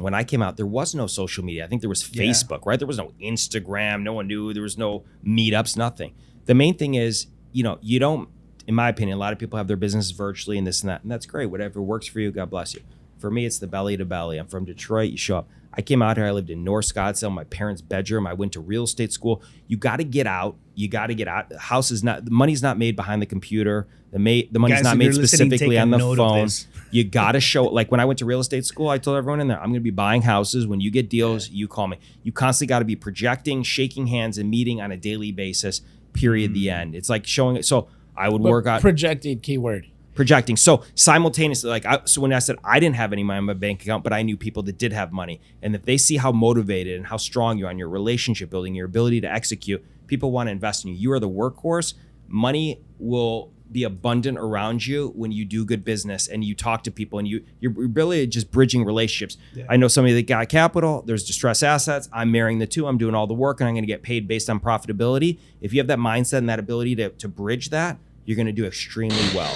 when I came out, there was no social media. I think there was Facebook, right? There was no Instagram. No one knew. There was no meetups, nothing. The main thing is, you don't, in my opinion, a lot of people have their businesses virtually and this and that. And that's great. Whatever works for you, God bless you. For me, it's the belly to belly. I'm from Detroit. You show up. I came out here. I lived in North Scottsdale, my parents' bedroom. I went to real estate school. You got to get out. The house is not, the money's not made behind the computer. The money's not made specifically on the phone. You got to show, like when I went to real estate school, I told everyone in there, I'm going to be buying houses. When you get deals, you call me. You constantly got to be projecting, shaking hands, and meeting on a daily basis, period, the end. It's like showing it. So I would work out. Projected keyword. Projecting. So simultaneously, so when I said I didn't have any money in my bank account, but I knew people that did have money. And if they see how motivated and how strong you are on your relationship building, your ability to execute, people want to invest in you. You are the workhorse. Money will be abundant around you when you do good business and you talk to people and you're really just bridging relationships. Yeah. I know somebody that got capital, there's distressed assets. I'm marrying the two. I'm doing all the work and I'm going to get paid based on profitability. If you have that mindset and that ability to bridge that, you're going to do extremely well.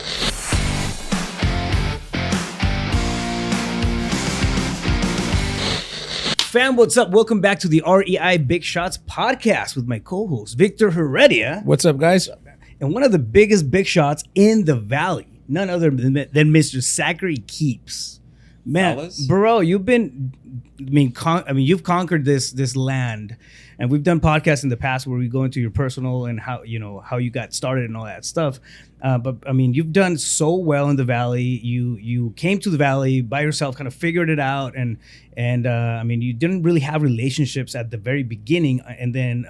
Fam, what's up? Welcome back to the REI Big Shots podcast with my co-host, Victor Heredia. What's up, guys? And one of the biggest big shots in the Valley, none other than Mr. Zachary Kepes. Man, fellas, bro, you've conquered this land. And we've done podcasts in the past where we go into your personal and how you got started and all that stuff. But I mean, you've done so well in the Valley. You came to the Valley by yourself, kind of figured it out, and I mean, you didn't really have relationships at the very beginning, and then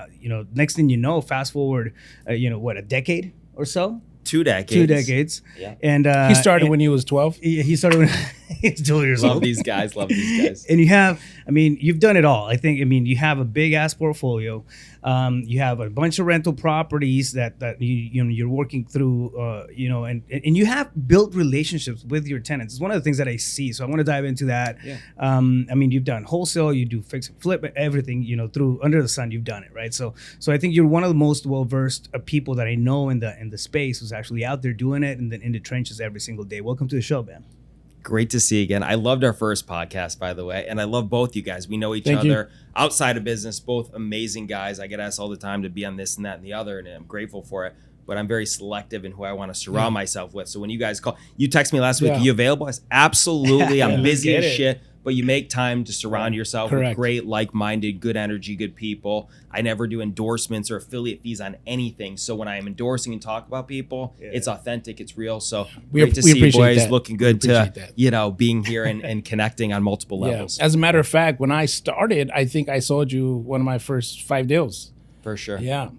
next thing you know, fast forward, a decade or so. 2 decades. Yeah. And he started when he was 12. He started when he was 12 years old. Love these guys. And you've done it all. You have a big ass portfolio. You have a bunch of rental properties that you're working through, and you have built relationships with your tenants. It's one of the things that I see. So I want to dive into that. Yeah. You've done wholesale, you do fix and flip, everything, through under the sun, you've done it, right? So I think you're one of the most well-versed people that I know in the space who's actually out there doing it and then in the trenches every single day. Welcome to the show, man. Great to see you again. I loved our first podcast, by the way, and I love both you guys. We know each other outside of business, both amazing guys. I get asked all the time to be on this and that and the other, and I'm grateful for it. But I'm very selective in who I want to surround myself with. So when you guys call, you text me last week, are you available? I said, absolutely. I'm busy as shit. But you make time to surround yourself with great, like-minded, good energy, good people. I never do endorsements or affiliate fees on anything. So when I am endorsing and talk about people, it's authentic, it's real. So great to see you boys looking good to, being here and connecting on multiple levels. As a matter of fact, when I started, I think I sold you one of my first 5 deals. For sure. Yeah.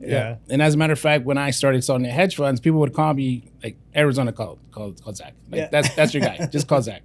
And as a matter of fact, when I started selling the hedge funds, people would call me like Arizona call Zach. That's your guy. Just call Zach.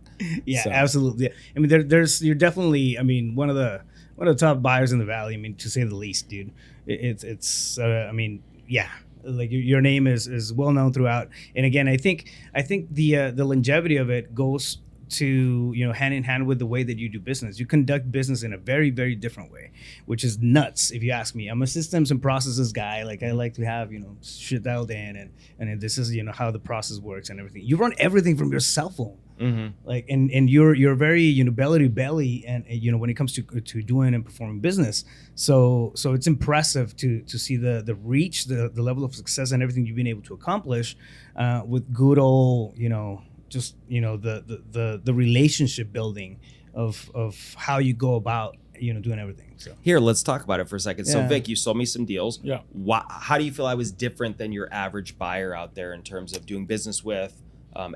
Yeah, so. Absolutely. I mean, you're definitely, one of the top buyers in the Valley. To say the least, dude. It's like your name is well known throughout. And again, I think the longevity of it goes to hand in hand with the way that you do business. You conduct business in a very, very different way, which is nuts if you ask me. I'm a systems and processes guy. Like I like to have shit dialed in and this is how the process works and everything. You run everything from your cell phone. Mm-hmm. Like and you're very belly to belly and when it comes to doing and performing business. So it's impressive to see the reach, the level of success and everything you've been able to accomplish with good old the relationship building of how you go about doing everything. So here, let's talk about it for a second. So Vic, you sold me some deals. Yeah. How do you feel I was different than your average buyer out there in terms of doing business with,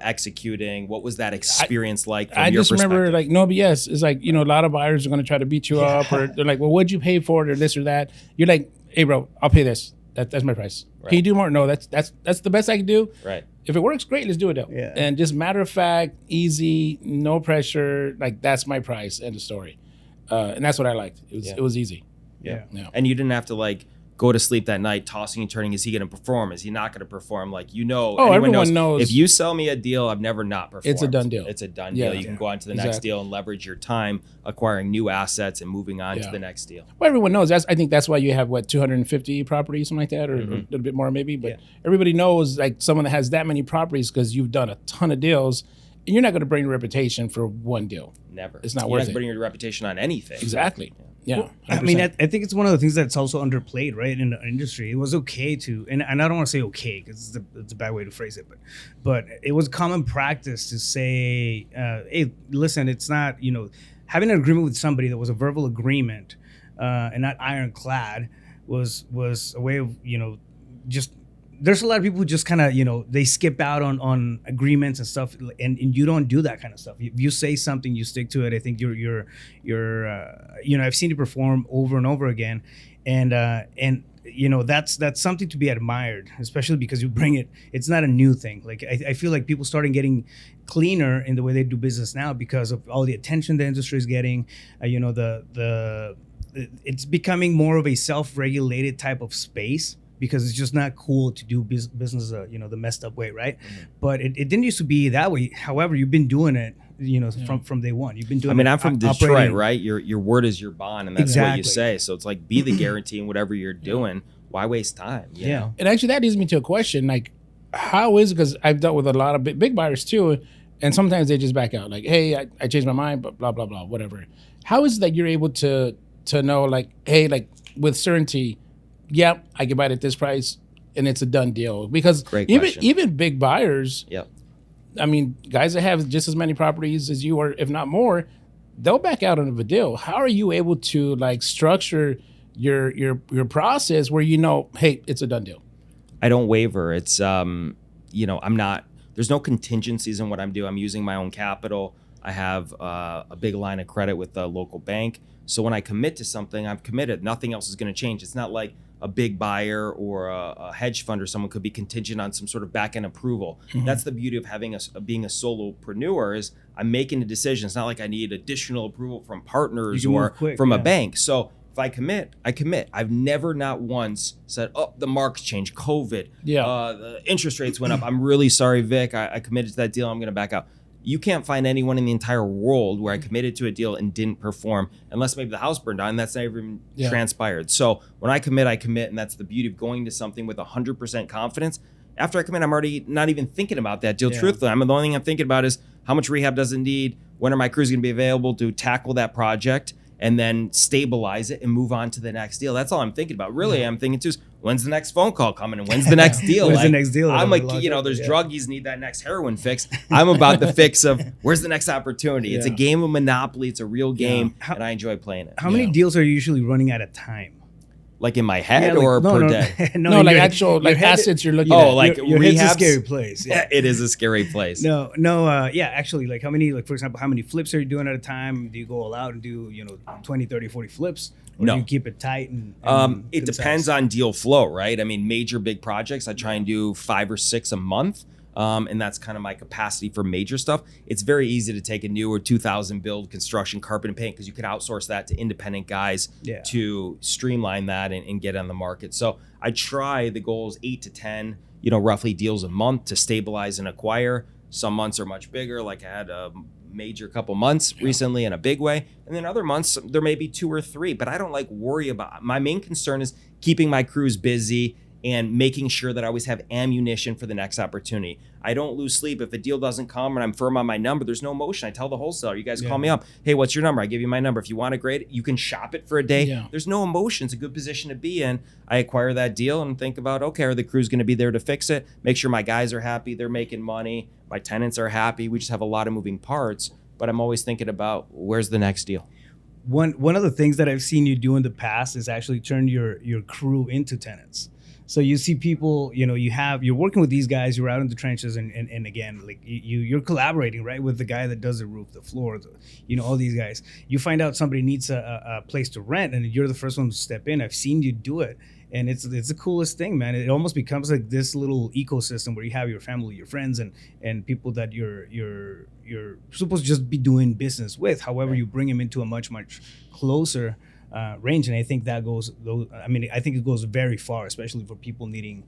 executing? What was that experience like from your perspective? Remember, like, no BS. It's like, a lot of buyers are going to try to beat you up, or they're like, well, what'd you pay for it, or this or that? You're like, hey, bro, I'll pay this. That's my price. Right. Can you do more? No, that's the best I can do. Right. If it works, great. Let's do it though. Yeah. And just matter of fact, easy, no pressure. Like that's my price. End of story. And that's what I liked. It was easy. Yeah. And you didn't have to go to sleep that night tossing and turning. Is he going to perform? Is he not going to perform? Everyone knows. If you sell me a deal, I've never not performed. It's a done deal. It's a done deal. You can go on to the next deal and leverage your time acquiring new assets and moving on to the next deal. Well, everyone knows. I think that's why you have 250 properties, something like that, or a little bit more maybe. But everybody knows, like, someone that has that many properties because you've done a ton of deals. And you're not going to bring a reputation for one deal. Never. It's not You're worth not it. bringing your reputation on anything. Exactly. Yeah. I mean, 100%. I think it's one of the things that's also underplayed, right, in the industry. It was okay to, and I don't want to say okay because it's a bad way to phrase it, but it was common practice to say, hey, listen, it's not, you know, having an agreement with somebody that was a verbal agreement and not ironclad was a way of, you know, just, there's a lot of people who just kind of, you know, they skip out on agreements and stuff, and you don't do that kind of stuff. If you say something, you stick to it. I think you're you know, I've seen you perform over and over again, and you know, that's something to be admired, especially because you bring it. It's not a new thing. Like I feel like people started getting cleaner in the way they do business now because of all the attention the industry is getting. You know, it's becoming more of a self-regulated type of space, because it's just not cool to do business, you know, the messed up way, right? Mm-hmm. But it didn't used to be that way. However, you've been doing it, you know, from day one. You've been doing. I mean, I'm from Detroit, right? Your word is your bond, and that's exactly what you say. So it's like, be the guarantee in whatever you're doing. Why waste time? You know? And actually, that leads me to a question: like, how is it? Because I've dealt with a lot of big buyers too, and sometimes they just back out. Like, hey, I changed my mind, but blah blah blah, whatever. How is it that you're able to know, like, hey, like with certainty, yep, I can buy it at this price, and it's a done deal? Because even big buyers, I mean, guys that have just as many properties as you, or if not more, they'll back out of a deal. How are you able to like structure your process where you know, hey, it's a done deal? I don't waver. It's you know, I'm not. There's no contingencies in what I'm doing. I'm using my own capital. I have a big line of credit with a local bank. So when I commit to something, I'm committed. Nothing else is going to change. It's not like a big buyer or a hedge fund or someone could be contingent on some sort of back-end approval. Mm-hmm. That's the beauty of having being a solopreneur, is I'm making a decision. It's not like I need additional approval from partners or from a bank. So if I commit, I commit. I've never, not once, said, oh, the markets changed, COVID, the interest rates went up. I'm really sorry, Vic. I committed to that deal. I'm going to back out. You can't find anyone in the entire world where I committed to a deal and didn't perform, unless maybe the house burned down, and that's never even transpired. So when I commit, and that's the beauty of going to something with 100% confidence. After I commit, I'm already not even thinking about that deal. Truthfully, the only thing I'm thinking about is how much rehab does it need, when are my crews going to be available to tackle that project, and then stabilize it and move on to the next deal. That's all I'm thinking about. Really, I'm thinking too is, when's the next phone call coming and when's the next deal? When's the next deal? I'm like, you know, there's druggies need that next heroin fix. I'm about the fix of where's the next opportunity. It's a game of Monopoly. It's a real game, and I enjoy playing it. How many deals are you usually running at a time? Like in my head or per day? No, like actual like assets you're looking at. Oh, like your head's a scary place. Yeah, it is a scary place. Actually, like how many, like for example, how many flips are you doing at a time? Do you go all out and do, 20, 30, 40 flips? Or do you keep it tight? And it depends on deal flow, right? I mean, major big projects, I try and do 5 or 6 a month. And that's kind of my capacity for major stuff. It's very easy to take a newer 2000 build construction, carpet and paint, because you could outsource that to independent guys to streamline that and get on the market. So I try, the goal is 8 to 10, roughly deals a month to stabilize and acquire. Some months are much bigger, like I had a major couple months recently in a big way. And then other months, there may be 2 or 3, but I don't worry about. My main concern is keeping my crews busy and making sure that I always have ammunition for the next opportunity. I don't lose sleep. If a deal doesn't come and I'm firm on my number, there's no emotion. I tell the wholesaler, you guys call me up. Hey, what's your number? I give you my number. If you want to grade it, you can shop it for a day. Yeah. There's no emotion. It's a good position to be in. I acquire that deal and think about, okay, are the crews going to be there to fix it? Make sure my guys are happy. They're making money. My tenants are happy. We just have a lot of moving parts, but I'm always thinking about where's the next deal. One of the things that I've seen you do in the past is actually turn your crew into tenants. So you see people, you're working with these guys, you're out in the trenches, and again, like you're collaborating, right, with the guy that does the roof, the floor, all these guys. You find out somebody needs a place to rent, and you're the first one to step in. I've seen you do it, and it's the coolest thing, man. It almost becomes like this little ecosystem where you have your family, your friends, and people that you're supposed to just be doing business with. However, you bring them into a much closer range, and I think that goes. I think it goes very far, especially for people needing,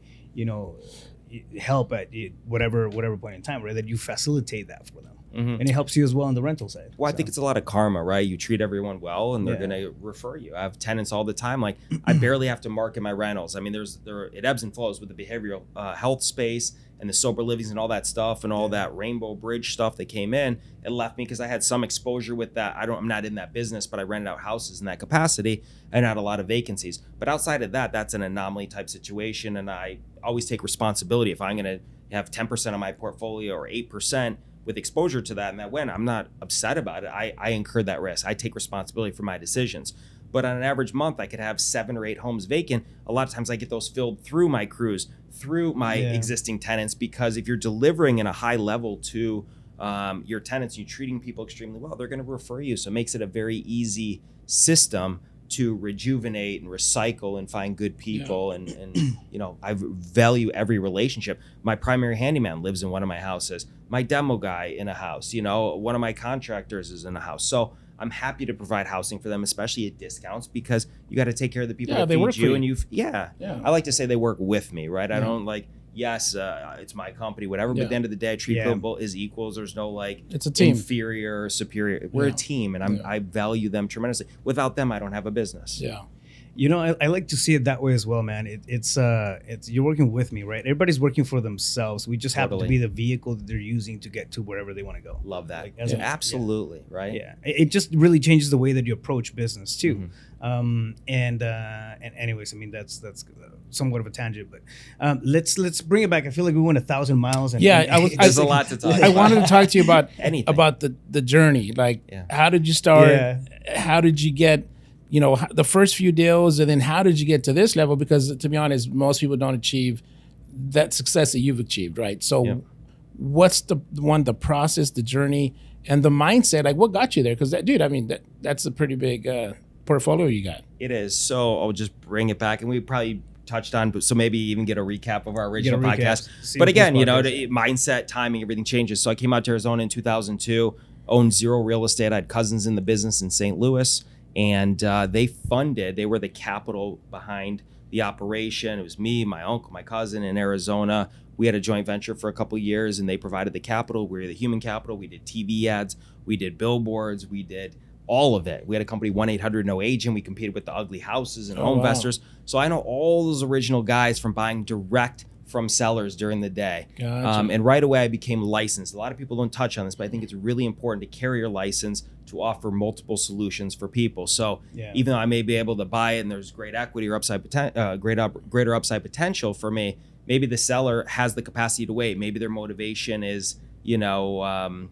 help at whatever point in time, right? That you facilitate that for them. and it helps you as well on the rental side. Well, I think it's a lot of karma, right? You treat everyone well, and they're going to refer you. I have tenants all the time. Like, I barely have to market my rentals. I mean, it ebbs and flows with the behavioral health space and the sober livings and all that stuff and all that Rainbow Bridge stuff that came in. It left me because I had some exposure with that. I'm not in that business, but I rented out houses in that capacity and had a lot of vacancies. But outside of that, that's an anomaly type situation, and I always take responsibility. If I'm going to have 10% of my portfolio or 8% with exposure to that and that win, I'm not upset about it. I incur that risk. I take responsibility for my decisions. But on an average month, I could have 7 or 8 homes vacant. A lot of times I get those filled through my crews, through my existing tenants, because if you're delivering in a high level to your tenants, you're treating people extremely well, they're going to refer you. So it makes it a very easy system to rejuvenate and recycle and find good people. And you know, I value every relationship. My primary handyman lives in one of my houses. My demo guy in a house, you know, one of my contractors is in a house. So I'm happy to provide housing for them, especially at discounts, because you got to take care of the people that feed you. And I like to say they work with me, right? I don't like, yes, it's my company, whatever. But at the end of the day, I treat people as equals. There's no like, it's a team, inferior or superior. We're a team, and I value them tremendously. Without them, I don't have a business. Yeah. You know, I like to see it that way as well, man. It's you're working with me, right? Everybody's working for themselves. We just happen to be the vehicle that they're using to get to wherever they want to go. Love that. Like, absolutely, right? Yeah. It just really changes the way that you approach business too. And anyways, I mean that's somewhat of a tangent, but let's bring it back. I feel like we went 1,000 miles. And there's a lot to talk about. I wanted to talk to you about anything, about the journey. Like, how did you start? How did you get? You know, the first few deals, and then how did you get to this level? Because to be honest, most people don't achieve that success that you've achieved, right? So what's the process, the journey, and the mindset? Like, what got you there? Because dude, I mean, that's a pretty big portfolio you got. It is. So I'll just bring it back, and we probably touched on, so maybe even get a recap of our original podcast. But again, you know, mindset, timing, everything changes. So I came out to Arizona in 2002, owned zero real estate. I had cousins in the business in St. Louis. And they were the capital behind the operation. It was me, my uncle, my cousin in Arizona. We had a joint venture for a couple of years, and they provided the capital. We were the human capital. We did TV ads. We did billboards. We did all of it. We had a company, 1-800-NO-AGENT. We competed with the ugly houses and home investors. So I know all those original guys from buying direct from sellers during the day. Gotcha. And right away I became licensed. A lot of people don't touch on this, but I think it's really important to carry your license to offer multiple solutions for people. So even though I may be able to buy it and there's great equity or greater upside potential for me, maybe the seller has the capacity to wait. Maybe their motivation is, you know,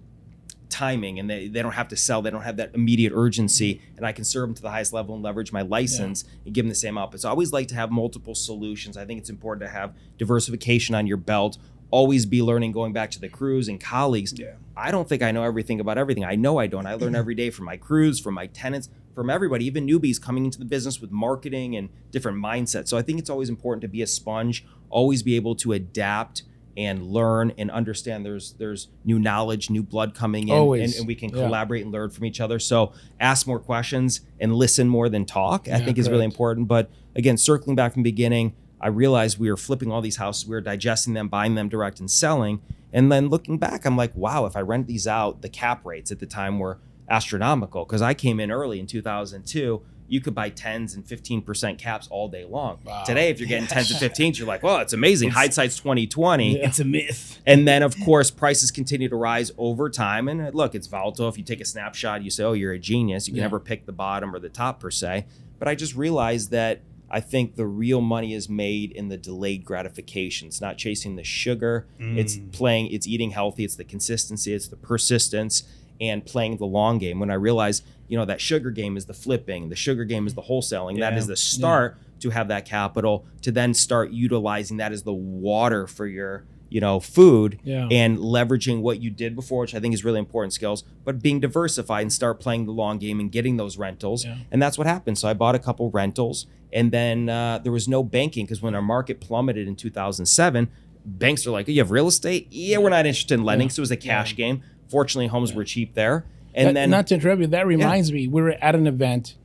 timing, and they don't have to sell. They don't have that immediate urgency, and I can serve them to the highest level and leverage my license and give them the same output. So I always like to have multiple solutions. I think it's important to have diversification on your belt. Always be learning, going back to the crews and colleagues. I don't think I know everything about everything. I know I don't. I learn every day from my crews, from my tenants, from everybody, even newbies coming into the business with marketing and different mindsets. So I think it's always important to be a sponge, always be able to adapt and learn and understand there's new knowledge, new blood coming in, and we can collaborate and learn from each other. So ask more questions and listen more than talk, I think is really important. But again, circling back from the beginning, I realized we were flipping all these houses, we were digesting them, buying them direct and selling. And then looking back, I'm like, wow, if I rent these out, the cap rates at the time were astronomical, because I came in early in 2002. You could buy 10s and 15% caps all day long. Wow. Today, if you're getting 10s and 15s, you're like, well, it's amazing. Hindsight's 2020. It's a myth. And then, of course, prices continue to rise over time. And look, it's volatile. If you take a snapshot, you say, oh, you're a genius. You can never pick the bottom or the top per se. But I just realized that I think the real money is made in the delayed gratification. It's not chasing the sugar. It's eating healthy. It's the consistency. It's the persistence, and playing the long game. When I realized, you know, that sugar game is the flipping, the sugar game is the wholesaling. That is the start to have that capital, to then start utilizing that as the water for your, you know, food, and leveraging what you did before, which I think is really important skills, but being diversified and start playing the long game and getting those rentals. And that's what happened. So I bought a couple rentals, and then there was no banking, because when our market plummeted in 2007, banks are like, oh, you have real estate? Yeah, we're not interested in lending. So it was a cash game. Fortunately, homes were cheap there. And then, not to interrupt you, that reminds me, we were at an event,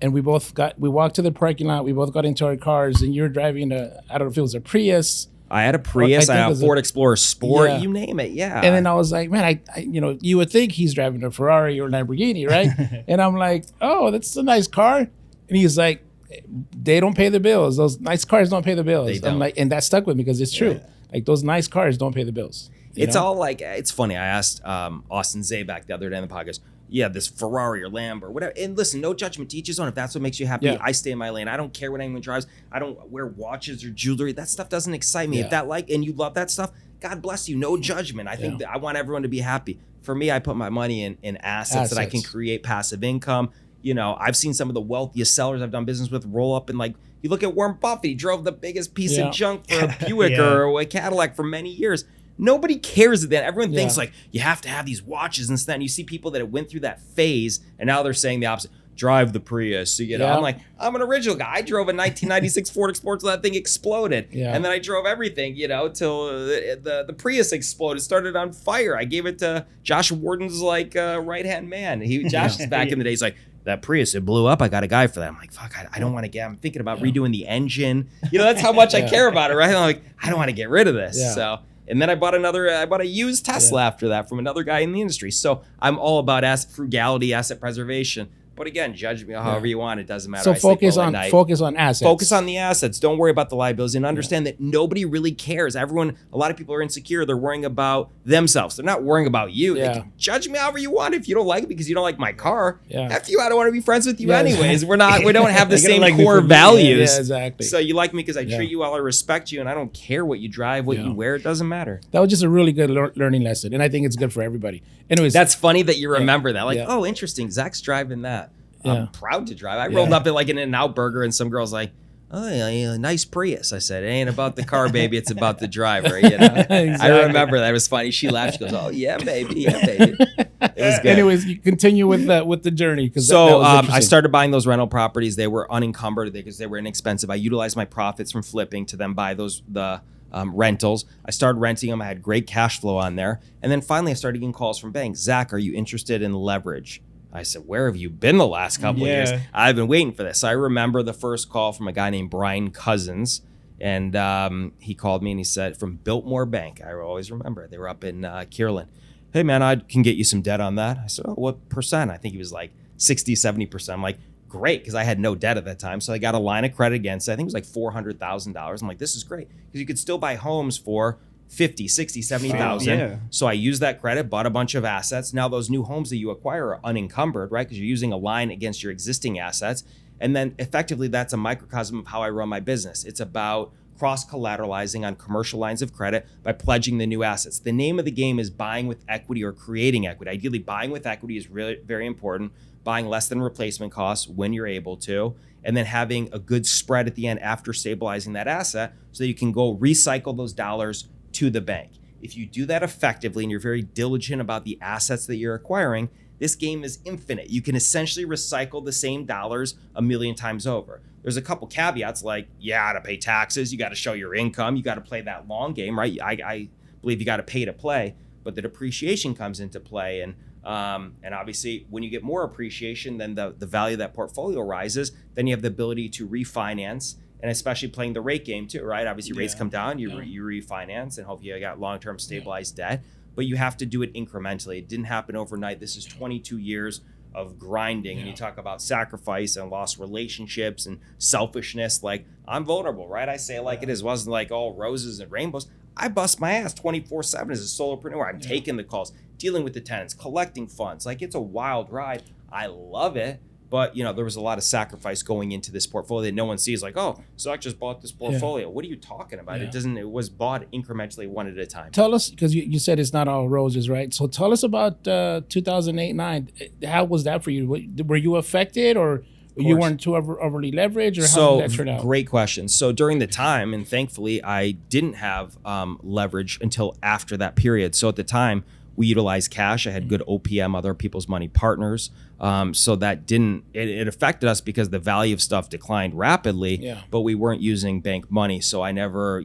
and we walked to the parking lot. We both got into our cars, and you were driving I don't know if it was a Prius I had a Prius, I had a Ford Explorer Sport, you name it, yeah. And then I was like, man, I you would think he's driving a Ferrari or a Lamborghini, right? And I'm like, oh, that's a nice car. And he's like, they don't pay the bills. Those nice cars don't pay the bills. I'm like, and that stuck with me because it's true. Like those nice cars don't pay the bills. It's all like, it's funny. I asked Austin Zabak the other day on the podcast, this Ferrari or Lamb or whatever. And listen, no judgment, to each his own. If that's what makes you happy, I stay in my lane. I don't care what anyone drives. I don't wear watches or jewelry. That stuff doesn't excite me. If that and you love that stuff, God bless you. No judgment. I think that I want everyone to be happy. For me, I put my money in assets that I can create passive income. I've seen some of the wealthiest sellers I've done business with roll up and like, you look at Warren Buffett, he drove the biggest piece of junk for a Buick or a Cadillac for many years. Nobody cares that. Everyone thinks like you have to have these watches and stuff. And you see people that went through that phase and now they're saying the opposite. Drive the Prius. So, I'm like, I'm an original guy. I drove a 1996 Ford Explorer till that thing exploded. And then I drove everything, till the Prius exploded, started on fire. I gave it to Josh Warden's right-hand man. Josh is back in the day. He's like, that Prius, it blew up. I got a guy for that. I'm like, fuck, I don't want to I'm thinking about redoing the engine. That's how much I care about it, right? I'm like, I don't want to get rid of this. So, and then I bought a used Tesla after that from another guy in the industry. So I'm all about asset frugality, asset preservation. But again, judge me however you want. It doesn't matter. So focus on assets. Focus on the assets. Don't worry about the liabilities, and understand that nobody really cares. A lot of people are insecure. They're worrying about themselves. They're not worrying about you. They can judge me however you want. If you don't like it because you don't like my car, after you, I don't want to be friends with you anyways. We don't have the same core values. Yeah, exactly. So you like me because I treat you well, I respect you, and I don't care what you drive, what you wear. It doesn't matter. That was just a really good learning lesson, and I think it's good for everybody. Anyways, that's funny that you remember that. Like, oh, interesting. Zach's driving that. I'm proud to drive. I rolled up in like an In-N-Out burger and some girl's like, oh, yeah, nice Prius. I said, it ain't about the car, baby. It's about the driver. Exactly. I remember that. It was funny. She laughed. She goes, oh, yeah, baby. Yeah, baby. It was good. Anyways, you continue with the journey. So I started buying those rental properties. They were unencumbered because they were inexpensive. I utilized my profits from flipping to then buy the rentals. I started renting them. I had great cash flow on there. And then finally I started getting calls from banks. Zach, are you interested in leverage? I said, where have you been the last couple of years? I've been waiting for this. So I remember the first call from a guy named Brian Cousins. And he called me and he said, from Biltmore Bank. I always remember. They were up in Kierland. Hey, man, I can get you some debt on that. I said, oh, what percent? I think he was like 60, 70%. I'm like, great, because I had no debt at that time. So I got a line of credit against it. I think it was like $400,000. I'm like, this is great. Because you could still buy homes for 50, 60, 70,000. So I used that credit, bought a bunch of assets. Now those new homes that you acquire are unencumbered, right? Because you're using a line against your existing assets. And then effectively that's a microcosm of how I run my business. It's about cross-collateralizing on commercial lines of credit by pledging the new assets. The name of the game is buying with equity or creating equity. Ideally, buying with equity is really very important. Buying less than replacement costs when you're able to, and then having a good spread at the end after stabilizing that asset so that you can go recycle those dollars to the bank. If you do that effectively and you're very diligent about the assets that you're acquiring, this game is infinite. You can essentially recycle the same dollars a million times over. There's a couple caveats like you got to pay taxes, you got to show your income, you got to play that long game, right? I believe you got to pay to play, but the depreciation comes into play. And obviously when you get more appreciation, then the value of that portfolio rises. Then you have the ability to refinance, and especially playing the rate game too, right? Obviously rates come down, you refinance, and hopefully you got long-term stabilized debt, but you have to do it incrementally. It didn't happen overnight. This is 22 years of grinding. And you talk about sacrifice and lost relationships and selfishness. Like, I'm vulnerable, right? I say it like it is. It wasn't like all roses and rainbows. I bust my ass 24/7 as a solopreneur. I'm taking the calls, dealing with the tenants, collecting funds. Like, it's a wild ride. I love it. But, there was a lot of sacrifice going into this portfolio that no one sees. Like, oh, Zach just bought this portfolio. What are you talking about? It was bought incrementally one at a time. Tell us, because you said it's not all roses, right? So tell us about 2008-9. How was that for you? Were you affected, or you weren't too overly leveraged, or how did that turn out? Great question. So during the time, and thankfully, I didn't have leverage until after that period. So at the time, we utilized cash. I had good OPM, other people's money partners. So that it affected us because the value of stuff declined rapidly, but we weren't using bank money. So I never,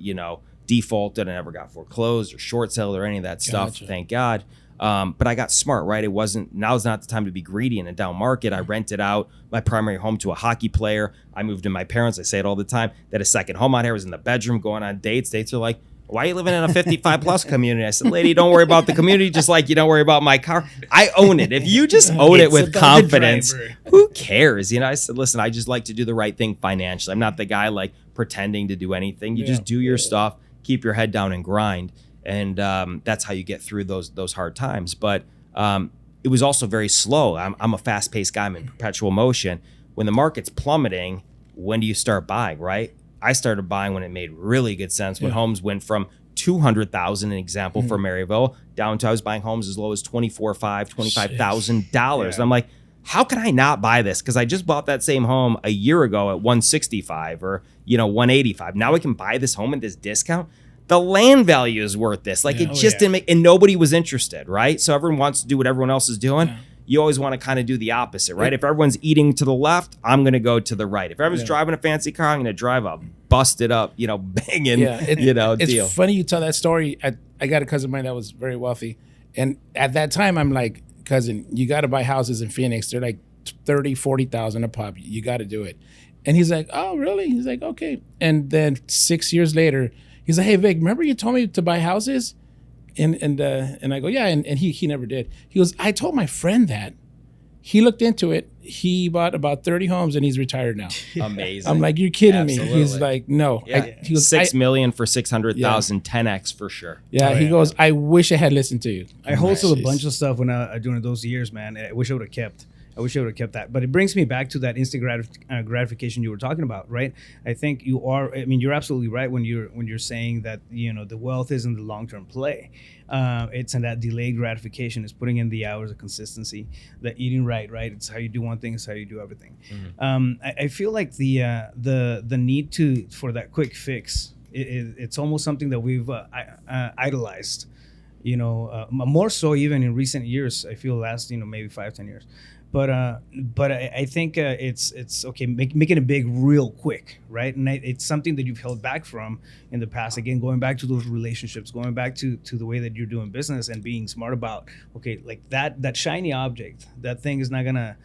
defaulted. I never got foreclosed or short sold or any of that stuff. Thank God. But I got smart, right? Now's not the time to be greedy in a down market. I rented out my primary home to a hockey player. I moved in my parents. I say it all the time. They had a second home out here. I was in the bedroom going on dates. Dates are like, why are you living in a 55 plus community? I said, lady, don't worry about the community, just like you don't worry about my car. I own it. If you just own it with confidence, who cares? You know, I said, listen, I just like to do the right thing financially. I'm not the guy like pretending to do anything. You just do your stuff, keep your head down and grind. And that's how you get through those hard times. But it was also very slow. I'm a fast-paced guy. I'm in perpetual motion. When the market's plummeting, when do you start buying, right? I started buying when it made really good sense. When homes went from $200,000, an example for Maryville, down to I was buying homes as low as $24,500, $25,000. And I'm like, how can I not buy this? Because I just bought that same home a year ago at $165 or $185. Now I can buy this home at this discount. The land value is worth this. Like it just didn't make, and nobody was interested, right? So everyone wants to do what everyone else is doing. Yeah. You always want to kind of do the opposite, right? If everyone's eating to the left, I'm going to go to the right. If everyone's driving a fancy car, I'm going to drive a busted up, banging, deal. It's funny you tell that story. I got a cousin of mine that was very wealthy. And at that time, I'm like, cousin, you got to buy houses in Phoenix. They're like 30, 40,000 a pop. You got to do it. And he's like, oh, really? He's like, okay. And then 6 years later, he's like, hey, Vic, remember you told me to buy houses? And I go, yeah, and he never did. He goes, I told my friend that. He looked into it. He bought about 30 homes and he's retired now. Amazing. I'm like, you're kidding Absolutely. me. He's like, no. Yeah. He goes, $6 million for 600,000, 10x for sure. Yeah, he goes, I wish I had listened to you. I wholesaled a bunch of stuff when during those years, man. I wish I would have kept. I wish I would have kept that. But it brings me back to that instant gratification you were talking about, right? I think you're absolutely right when you're saying that, the wealth isn't the long-term play. It's in that delayed gratification. It's putting in the hours of consistency, the eating right? It's how you do one thing, it's how you do everything. I feel like the need for that quick fix, it's almost something that we've idolized, more so even in recent years. I feel last, maybe 5-10 years. But I think it's okay making it big real quick, right? And it's something that you've held back from in the past. Again, going back to those relationships, going back to the way that you're doing business and being smart about, okay, like that shiny object, that thing is not gonna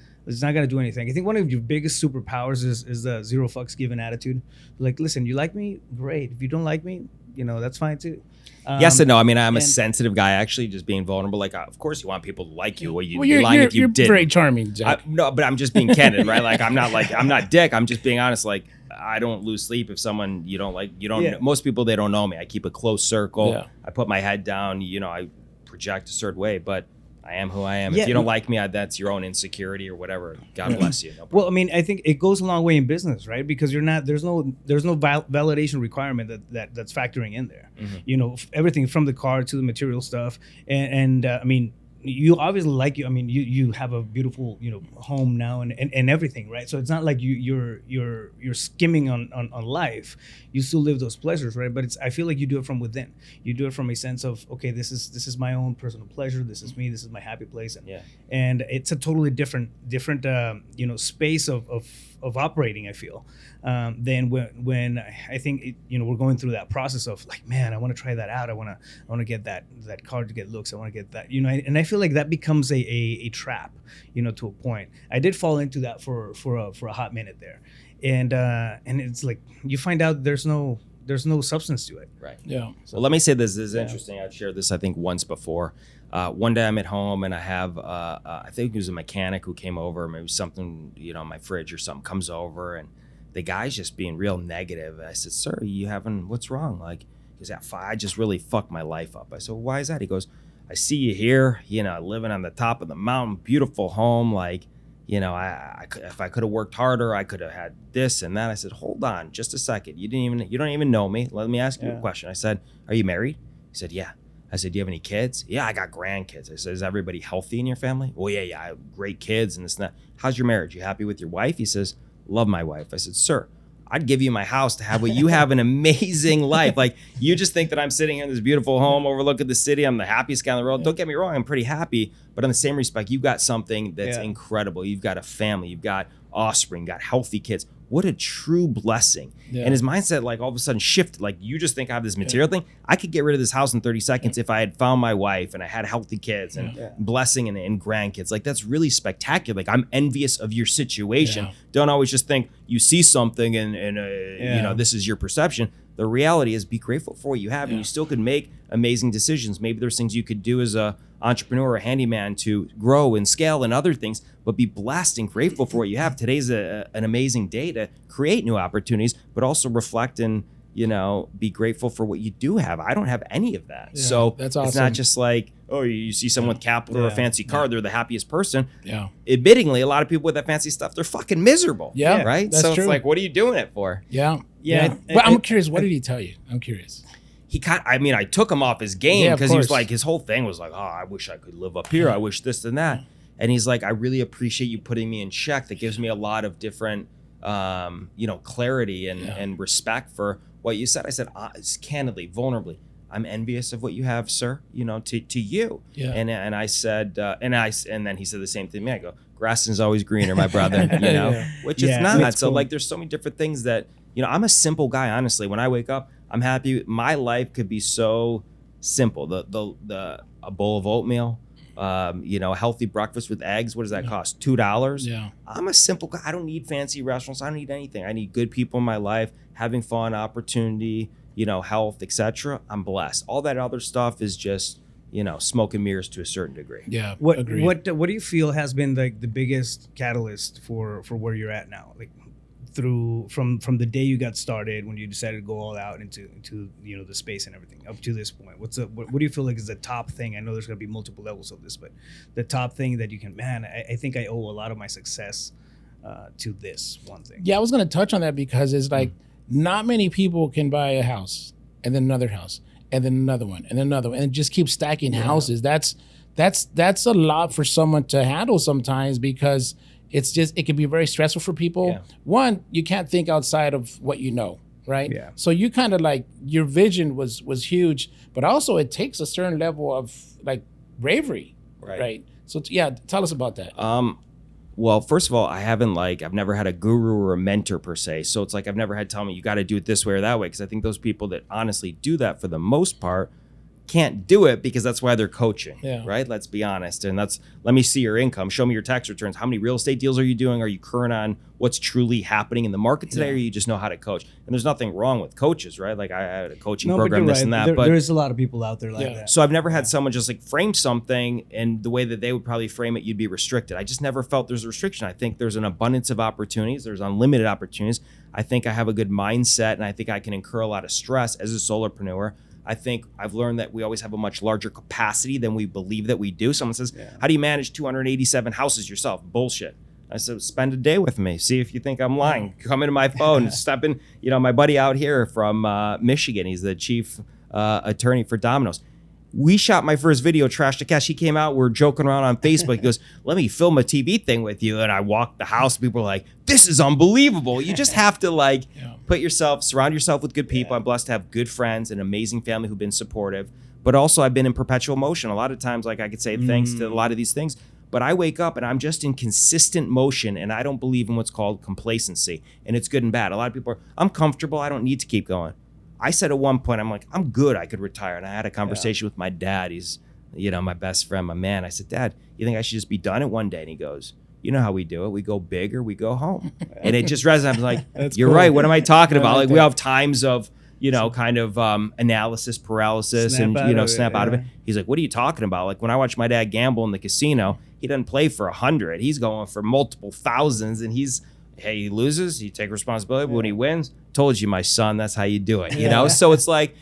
do anything. I think one of your biggest superpowers is the zero fucks given attitude. Like, listen, you like me, great. If you don't like me, that's fine too. Yes and no. I mean, I'm a sensitive guy, actually, just being vulnerable. Like, of course, you want people to like you. You're lying if you didn't. You're very charming, Jack. No, but I'm just being candid, right? Like, I'm not dick. I'm just being honest. Like, I don't lose sleep if someone you don't like. Most people, they don't know me. I keep a close circle. Yeah. I put my head down. I project a certain way, but I am who I am. If you don't like me, that's your own insecurity or whatever. God bless you. No well, I mean, I think it goes a long way in business, right? Because there's no validation requirement that's factoring in there. Everything from the car to the material stuff, and I mean, you obviously like you. I mean, you have a beautiful home now and everything, right? So it's not like you're skimming on life. You still live those pleasures, right? But I feel like you do it from within. You do it from a sense of, okay, this is my own personal pleasure. This is me. This is my happy place. And it's a totally different space of operating, I feel, than when I think we're going through that process of like, man, I want to try that out. I want to get that car to get looks. I want to get that, and I feel like that becomes a trap, to a point. I did fall into that for a hot minute there, and it's like you find out there's no substance to it. Right. Yeah. So let me say this is interesting. I've shared this I think once before. One day I'm at home and I have I think it was a mechanic who came over, maybe something in my fridge or something comes over, and the guy's just being real negative. I said, sir, what's wrong? Like, he goes, I just really fucked my life up. I said, well, why is that? He goes, I see you here, living on the top of the mountain, beautiful home. Like, if I could have worked harder, I could have had this and that. I said, hold on just a second. You don't even know me. Let me ask you a question. I said, are you married? He said, yeah. I said, do you have any kids? Yeah, I got grandkids. I said, is everybody healthy in your family? Well, yeah, I have great kids and this and that. How's your marriage? You happy with your wife? He says, love my wife. I said, sir, I'd give you my house to have what you have, an amazing life. Like, you just think that I'm sitting here in this beautiful home overlooking the city. I'm the happiest guy in the world. Don't get me wrong. I'm pretty happy. But in the same respect, you've got something that's incredible. You've got a family. You've got offspring, got healthy kids. What a true blessing. Yeah. And his mindset, like, all of a sudden shifted. Like, you just think I have this material thing. I could get rid of this house in 30 seconds if I had found my wife and I had healthy kids and blessing and grandkids. Like, that's really spectacular. Like, I'm envious of your situation. Yeah. Don't always just think you see something and this is your perception. The reality is be grateful for what you have, and you still could make amazing decisions. Maybe there's things you could do as a entrepreneur or a handyman to grow and scale and other things, but be blessed and grateful for what you have. Today's an amazing day to create new opportunities, but also reflect and, be grateful for what you do have. I don't have any of that. Yeah, so that's awesome. It's not just like, oh, you see someone with capital or a fancy car, they're the happiest person. Yeah. Admittingly, a lot of people with that fancy stuff, they're fucking miserable. Yeah. Right? That's So true. it's like, what are you doing it for? Yeah. Yeah. But I'm curious, what did he tell you? I'm curious. I took him off his game Yeah, of because he was course. like, his whole thing was like, oh, I wish I could live up here. I wish this and that. And he's like, I really appreciate you putting me in check. That gives me a lot of different, clarity and respect for what you said. I said, candidly, vulnerably, I'm envious of what you have, sir, to you. Yeah. And I said, and then he said the same thing to me. I go, grass is always greener, my brother, which it's not. That's So cool. like, there's so many different things that, I'm a simple guy, honestly. When I wake up, I'm happy. My life could be so simple. A bowl of oatmeal, a healthy breakfast with eggs. What does that cost? $2. Yeah. I'm a simple guy. I don't need fancy restaurants. I don't need anything. I need good people in my life, having fun, opportunity, health, etc. I'm blessed. All that other stuff is just, smoke and mirrors to a certain degree. Yeah. What agreed. what do you feel has been like the biggest catalyst for where you're at now? Like from the day you got started, when you decided to go all out into the space and everything up to this point, what do you feel like is the top thing? I know there's going to be multiple levels of this, but the top thing that you can, I think I owe a lot of my success to this one thing. Yeah, I was going to touch on that because it's like not many people can buy a house and then another house and then another one and another one and just keep stacking houses. That's a lot for someone to handle sometimes because it can be very stressful for people. Yeah. One, you can't think outside of what you know, right? Yeah. So you kind of like your vision was huge, but also it takes a certain level of like bravery, right? So tell us about that. Well, first of all, I've never had a guru or a mentor per se. So it's like, I've never had tell me you got to do it this way or that way. Because I think those people that honestly do that for the most part can't do it because that's why they're coaching, right? Let's be honest. And let me see your income. Show me your tax returns. How many real estate deals are you doing? Are you current on what's truly happening in the market today? Or you just know how to coach? And there's nothing wrong with coaches, right? Like I had a coaching program, this and that. But there's a lot of people out there like that. So I've never had someone just like frame something and the way that they would probably frame it, you'd be restricted. I just never felt there's a restriction. I think there's an abundance of opportunities. There's unlimited opportunities. I think I have a good mindset and I think I can incur a lot of stress as a solopreneur. I think I've learned that we always have a much larger capacity than we believe that we do. Someone says, how do you manage 287 houses yourself? Bullshit. I said, spend a day with me. See if you think I'm lying. Come into my phone. Step in. My buddy out here from Michigan, he's the chief attorney for Domino's. We shot my first video, Trash to Cash. He came out, we're joking around on Facebook. He goes, let me film a TV thing with you. And I walked the house. People were like, this is unbelievable. You just have to surround yourself with good people. I'm blessed to have good friends, an amazing family who've been supportive. But also I've been in perpetual motion. A lot of times, like I could say thanks to a lot of these things. But I wake up and I'm just in consistent motion and I don't believe in what's called complacency. And it's good and bad. A lot of people are, I'm comfortable. I don't need to keep going. I said at one point, I'm like, I'm good. I could retire. And I had a conversation with my dad. He's, my best friend, my man. I said, Dad, you think I should just be done it one day? And he goes, you know how we do it. We go big or we go home. And it just resonates. I'm like, you're cool. Right. What am I talking about? Like we have times of, kind of analysis paralysis and, snap out of it. He's like, what are you talking about? Like when I watch my dad gamble in the casino, he doesn't play for 100. He's going for multiple thousands and he loses, you take responsibility. But when he wins, told you, my son, that's how you do it. So it's like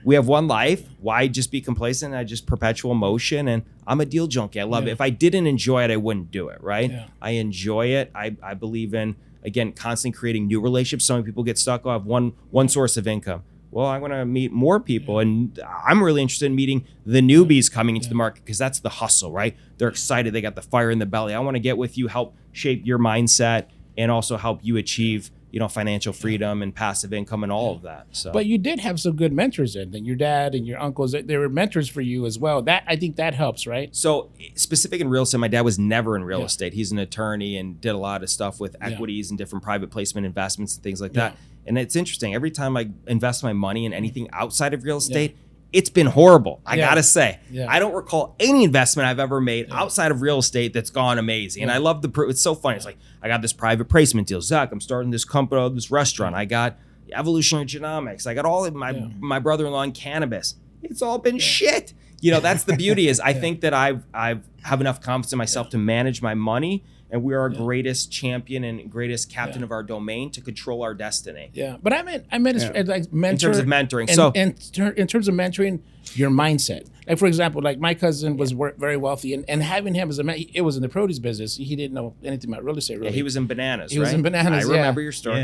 we have one life. Why just be complacent? I just perpetual motion, and I'm a deal junkie. I love it. If I didn't enjoy it, I wouldn't do it. Right? Yeah. I enjoy it. I believe in, again, constantly creating new relationships. So many people get stuck. I have one source of income. Well, I want to meet more people, and I'm really interested in meeting the newbies coming into the market because that's the hustle, right? They're excited. They got the fire in the belly. I want to get with you, help shape your mindset, and also help you achieve, financial freedom and passive income and all of that. So, but you did have some good mentors then. Your dad and your uncles, they were mentors for you as well. I think that helps, right? So specific in real estate, my dad was never in real estate. He's an attorney and did a lot of stuff with equities and different private placement investments and things like that. And it's interesting. Every time I invest my money in anything outside of real estate, it's been horrible. I gotta say, I don't recall any investment I've ever made outside of real estate that's gone amazing. And I love it's so funny. It's like, I got this private placement deal. Zach, I'm starting this company, this restaurant. I got, evolutionary genomics. I got all of my brother-in-law in cannabis. It's all been shit. You know, that's the beauty is I think that I have enough confidence in myself to manage my money, and we are our greatest champion and greatest captain of our domain to control our destiny. Yeah, but I meant as like mentor, in terms of mentoring. In terms of mentoring, your mindset. Like for example, like my cousin was very wealthy, and having him as it was in the produce business. He didn't know anything about real estate. Really, he was in bananas. He was in bananas. I remember your story.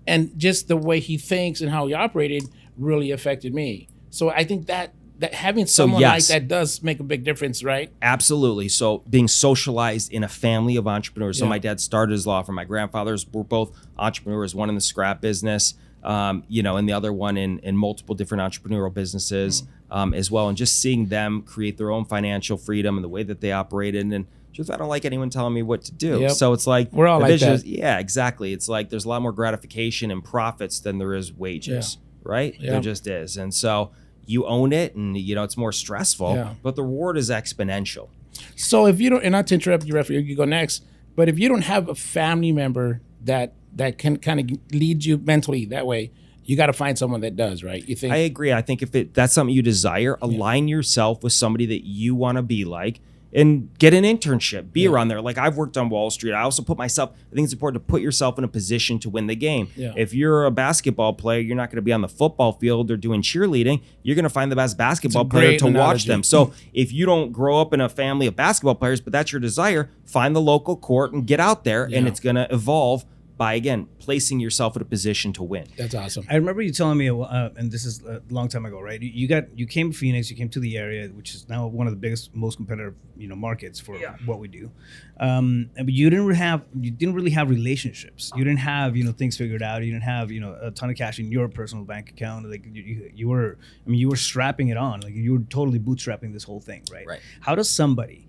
And just the way he thinks and how he operated really affected me. So I think that having someone like that does make a big difference, right? Absolutely. So being socialized in a family of entrepreneurs. So my dad started his law firm. My grandfathers were both entrepreneurs, one in the scrap business, and the other one in multiple different entrepreneurial businesses as well. And just seeing them create their own financial freedom and the way that they operated. And just, I don't like anyone telling me what to do. Yep. So it's like, we're all like that. Yeah, exactly. It's like there's a lot more gratification and profits than there is wages, right? Yeah. There just is. And so you own it, and it's more stressful, but the reward is exponential. So if you don't, and not to interrupt you, Rafael, you go next, but if you don't have a family member that can kind of lead you mentally that way, you got to find someone that does, right? You think? I agree. I think if that's something you desire, align yourself with somebody that you want to be like, and get an internship, be around there. Like I've worked on Wall Street. I also I think it's important to put yourself in a position to win the game. Yeah. If you're a basketball player, you're not going to be on the football field or doing cheerleading. You're going to find the best basketball player to watch them. So if you don't grow up in a family of basketball players, but that's your desire, find the local court and get out there, and it's going to evolve by, again, placing yourself in a position to win. That's awesome. I remember you telling me, and this is a long time ago, right? You came to Phoenix, you came to the area, which is now one of the biggest, most competitive, markets for what we do. But you didn't really have relationships. You didn't have, things figured out. You didn't have, a ton of cash in your personal bank account. Like you were strapping it on. Like you were totally bootstrapping this whole thing, right? Right. How does somebody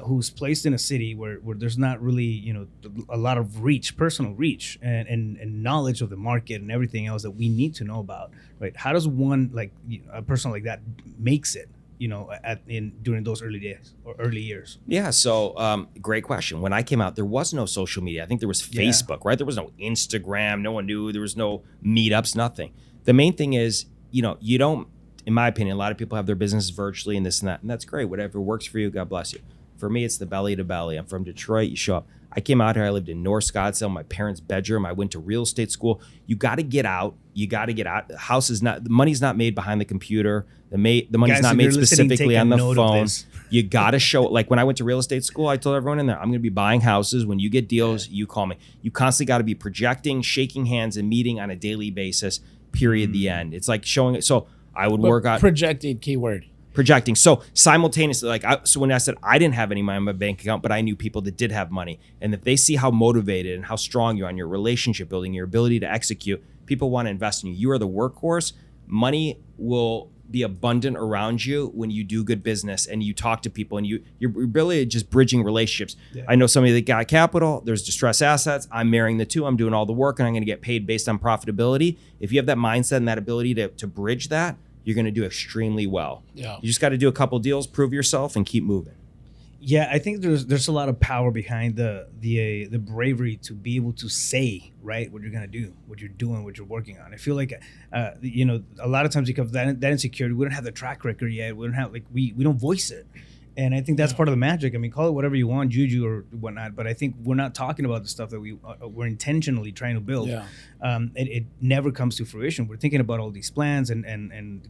who's placed in a city where there's not really, a lot of personal reach and knowledge of the market and everything else that we need to know about, right? How does one, like a person like that, makes it, during those early days or early years? Yeah. So great question. When I came out, there was no social media. I think there was Facebook, right? There was no Instagram. No one knew. There was no meetups, nothing. The main thing is, you don't, in my opinion, a lot of people have their businesses virtually and this and that, and that's great. Whatever works for you, God bless you. For me, it's the belly to belly. I'm from Detroit. You show up. I came out here. I lived in North Scottsdale, my parents' bedroom. I went to real estate school. You got to get out. The money's not made behind the computer. The money's not made specifically on the phone. You got to show, like when I went to real estate school, I told everyone in there, I'm going to be buying houses. When you get deals, you call me. You constantly got to be projecting, shaking hands, and meeting on a daily basis, period, the end. It's like showing it. So I would work out. Projected keyword. Projecting. So simultaneously, so when I said I didn't have any money in my bank account, but I knew people that did have money. And if they see how motivated and how strong you are on your relationship building, your ability to execute, people want to invest in you. You are the workhorse. Money will be abundant around you when you do good business and you talk to people and you're really just bridging relationships. Yeah. I know somebody that got capital, there's distressed assets. I'm marrying the two. I'm doing all the work and I'm going to get paid based on profitability. If you have that mindset and that ability to bridge that, you're going to do extremely well. Yeah. You just got to do a couple deals, prove yourself, and keep moving. Yeah, I think there's a lot of power behind the bravery to be able to say, right, what you're going to do, what you're doing, what you're working on. I feel like, a lot of times because that insecurity, we don't have the track record yet. We don't have, we don't voice it. And I think that's part of the magic. I mean, call it whatever you want, juju or whatnot. But I think we're not talking about the stuff that we're intentionally trying to build. Yeah. It never comes to fruition. We're thinking about all these plans and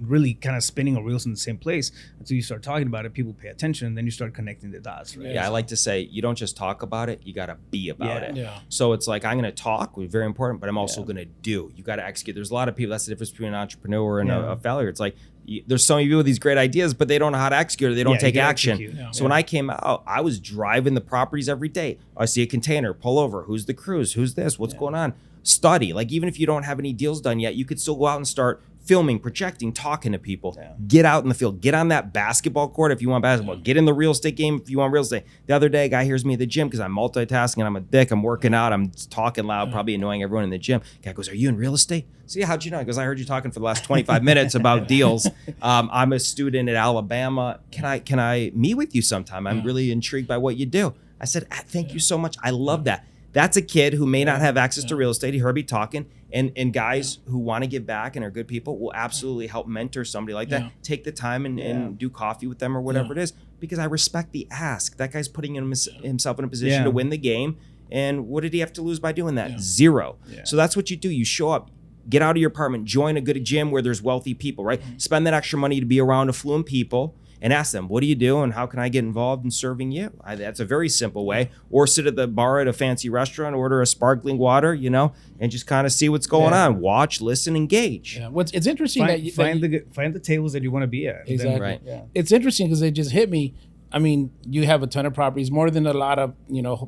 really kind of spinning our wheels in the same place until you start talking about it. People pay attention, and then you start connecting the dots. Right? Yeah, I like to say you don't just talk about it; you got to be about it. Yeah. So it's like I'm going to talk, which is very important, but I'm also going to do. You got to execute. There's a lot of people. That's the difference between an entrepreneur and a failure. It's like there's so many people with these great ideas, but they don't know how to execute or they don't take action. Yeah. So when I came out, I was driving the properties every day. I see a container, pull over. Who's the crews? Who's this? What's going on? Study. Like even if you don't have any deals done yet, you could still go out and start filming, projecting, talking to people. Yeah. Get out in the field. Get on that basketball court if you want basketball. Get in the real estate game if you want real estate. The other day, a guy hears me at the gym because I'm multitasking and I'm a dick. I'm working out. I'm talking loud, probably annoying everyone in the gym. Guy goes, "Are you in real estate?" So yeah, how'd you know? Because I heard you talking for the last 25 minutes about deals. I'm a student at Alabama. Can I meet with you sometime? I'm really intrigued by what you do. I said, thank you so much. I love that. That's a kid who may not have access to real estate. He heard me talking, And guys who want to give back and are good people will absolutely help mentor somebody like that. Take the time and do coffee with them or whatever it is, because I respect the ask. That guy's putting himself in a position to win the game. And what did he have to lose by doing that? Zero. So that's what you do. You show up, get out of your apartment, join a good gym where there's wealthy people, right? Spend that extra money to be around affluent people and ask them, what do you do and how can I get involved in serving you? That's a very simple way. Or sit at the bar at a fancy restaurant, order a sparkling water, and just kind of see what's going on. Watch, listen, engage. Yeah. It's interesting find the tables that you want to be at. Exactly. Then, right. Yeah. It's interesting because it just hit me. I mean, you have a ton of properties, more than a lot of,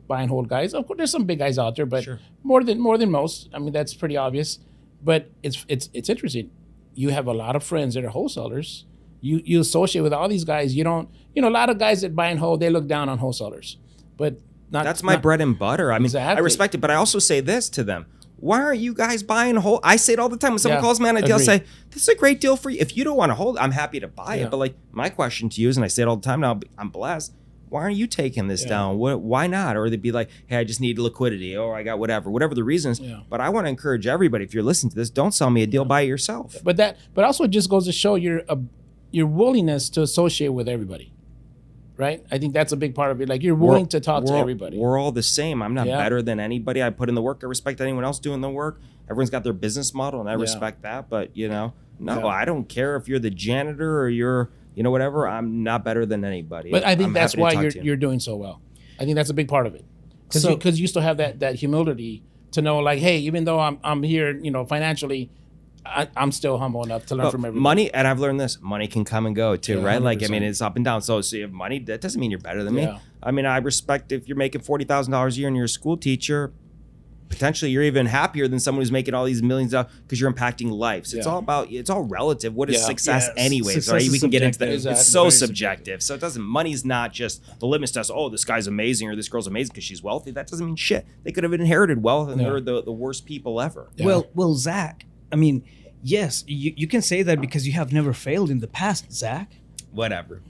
buy and hold guys. Of course, there's some big guys out there, but more than most. I mean, that's pretty obvious. But it's interesting. You have a lot of friends that are wholesalers. You associate with all these guys. You don't, a lot of guys that buy and hold, they look down on wholesalers. But that's my bread and butter. I mean, I respect it, but I also say this to them. Why aren't you guys buying whole? I say it all the time. When someone calls me on a deal, I say, this is a great deal for you. If you don't want to hold it, I'm happy to buy it. But like my question to you is, and I say it all the time now, I'm blessed. Why aren't you taking this down? Why not? Or they'd be like, hey, I just need liquidity. Or I got whatever the reasons. But I want to encourage everybody, if you're listening to this, don't sell me a deal, buy it yourself. But also it just goes to show your willingness to associate with everybody. Right? I think that's a big part of it. Like you're willing to talk to everybody. We're all the same. I'm not better than anybody. I put in the work. I respect anyone else doing the work. Everyone's got their business model and I respect that. But I don't care if you're the janitor or you're, whatever. I'm not better than anybody. But I think that's why you're doing so well. I think that's a big part of it. Because you still have that humility to know like, hey, even though I'm here, financially, I'm still humble enough to learn from everybody. Money, and I've learned this, money can come and go too, right? 100%. Like, I mean, it's up and down. So you have money, that doesn't mean you're better than me. I mean, I respect if you're making $40,000 a year and you're a school teacher, potentially you're even happier than someone who's making all these millions because you're impacting lives. It's all relative. What is success anyways? Success right? We can get into that. Exactly. It's so subjective. So money's not just the litmus test. Oh, this guy's amazing or this girl's amazing because she's wealthy. That doesn't mean shit. They could have inherited wealth and they're the worst people ever. Well, Zach, I mean, yes, you can say that because you have never failed in the past, Zach. Whatever.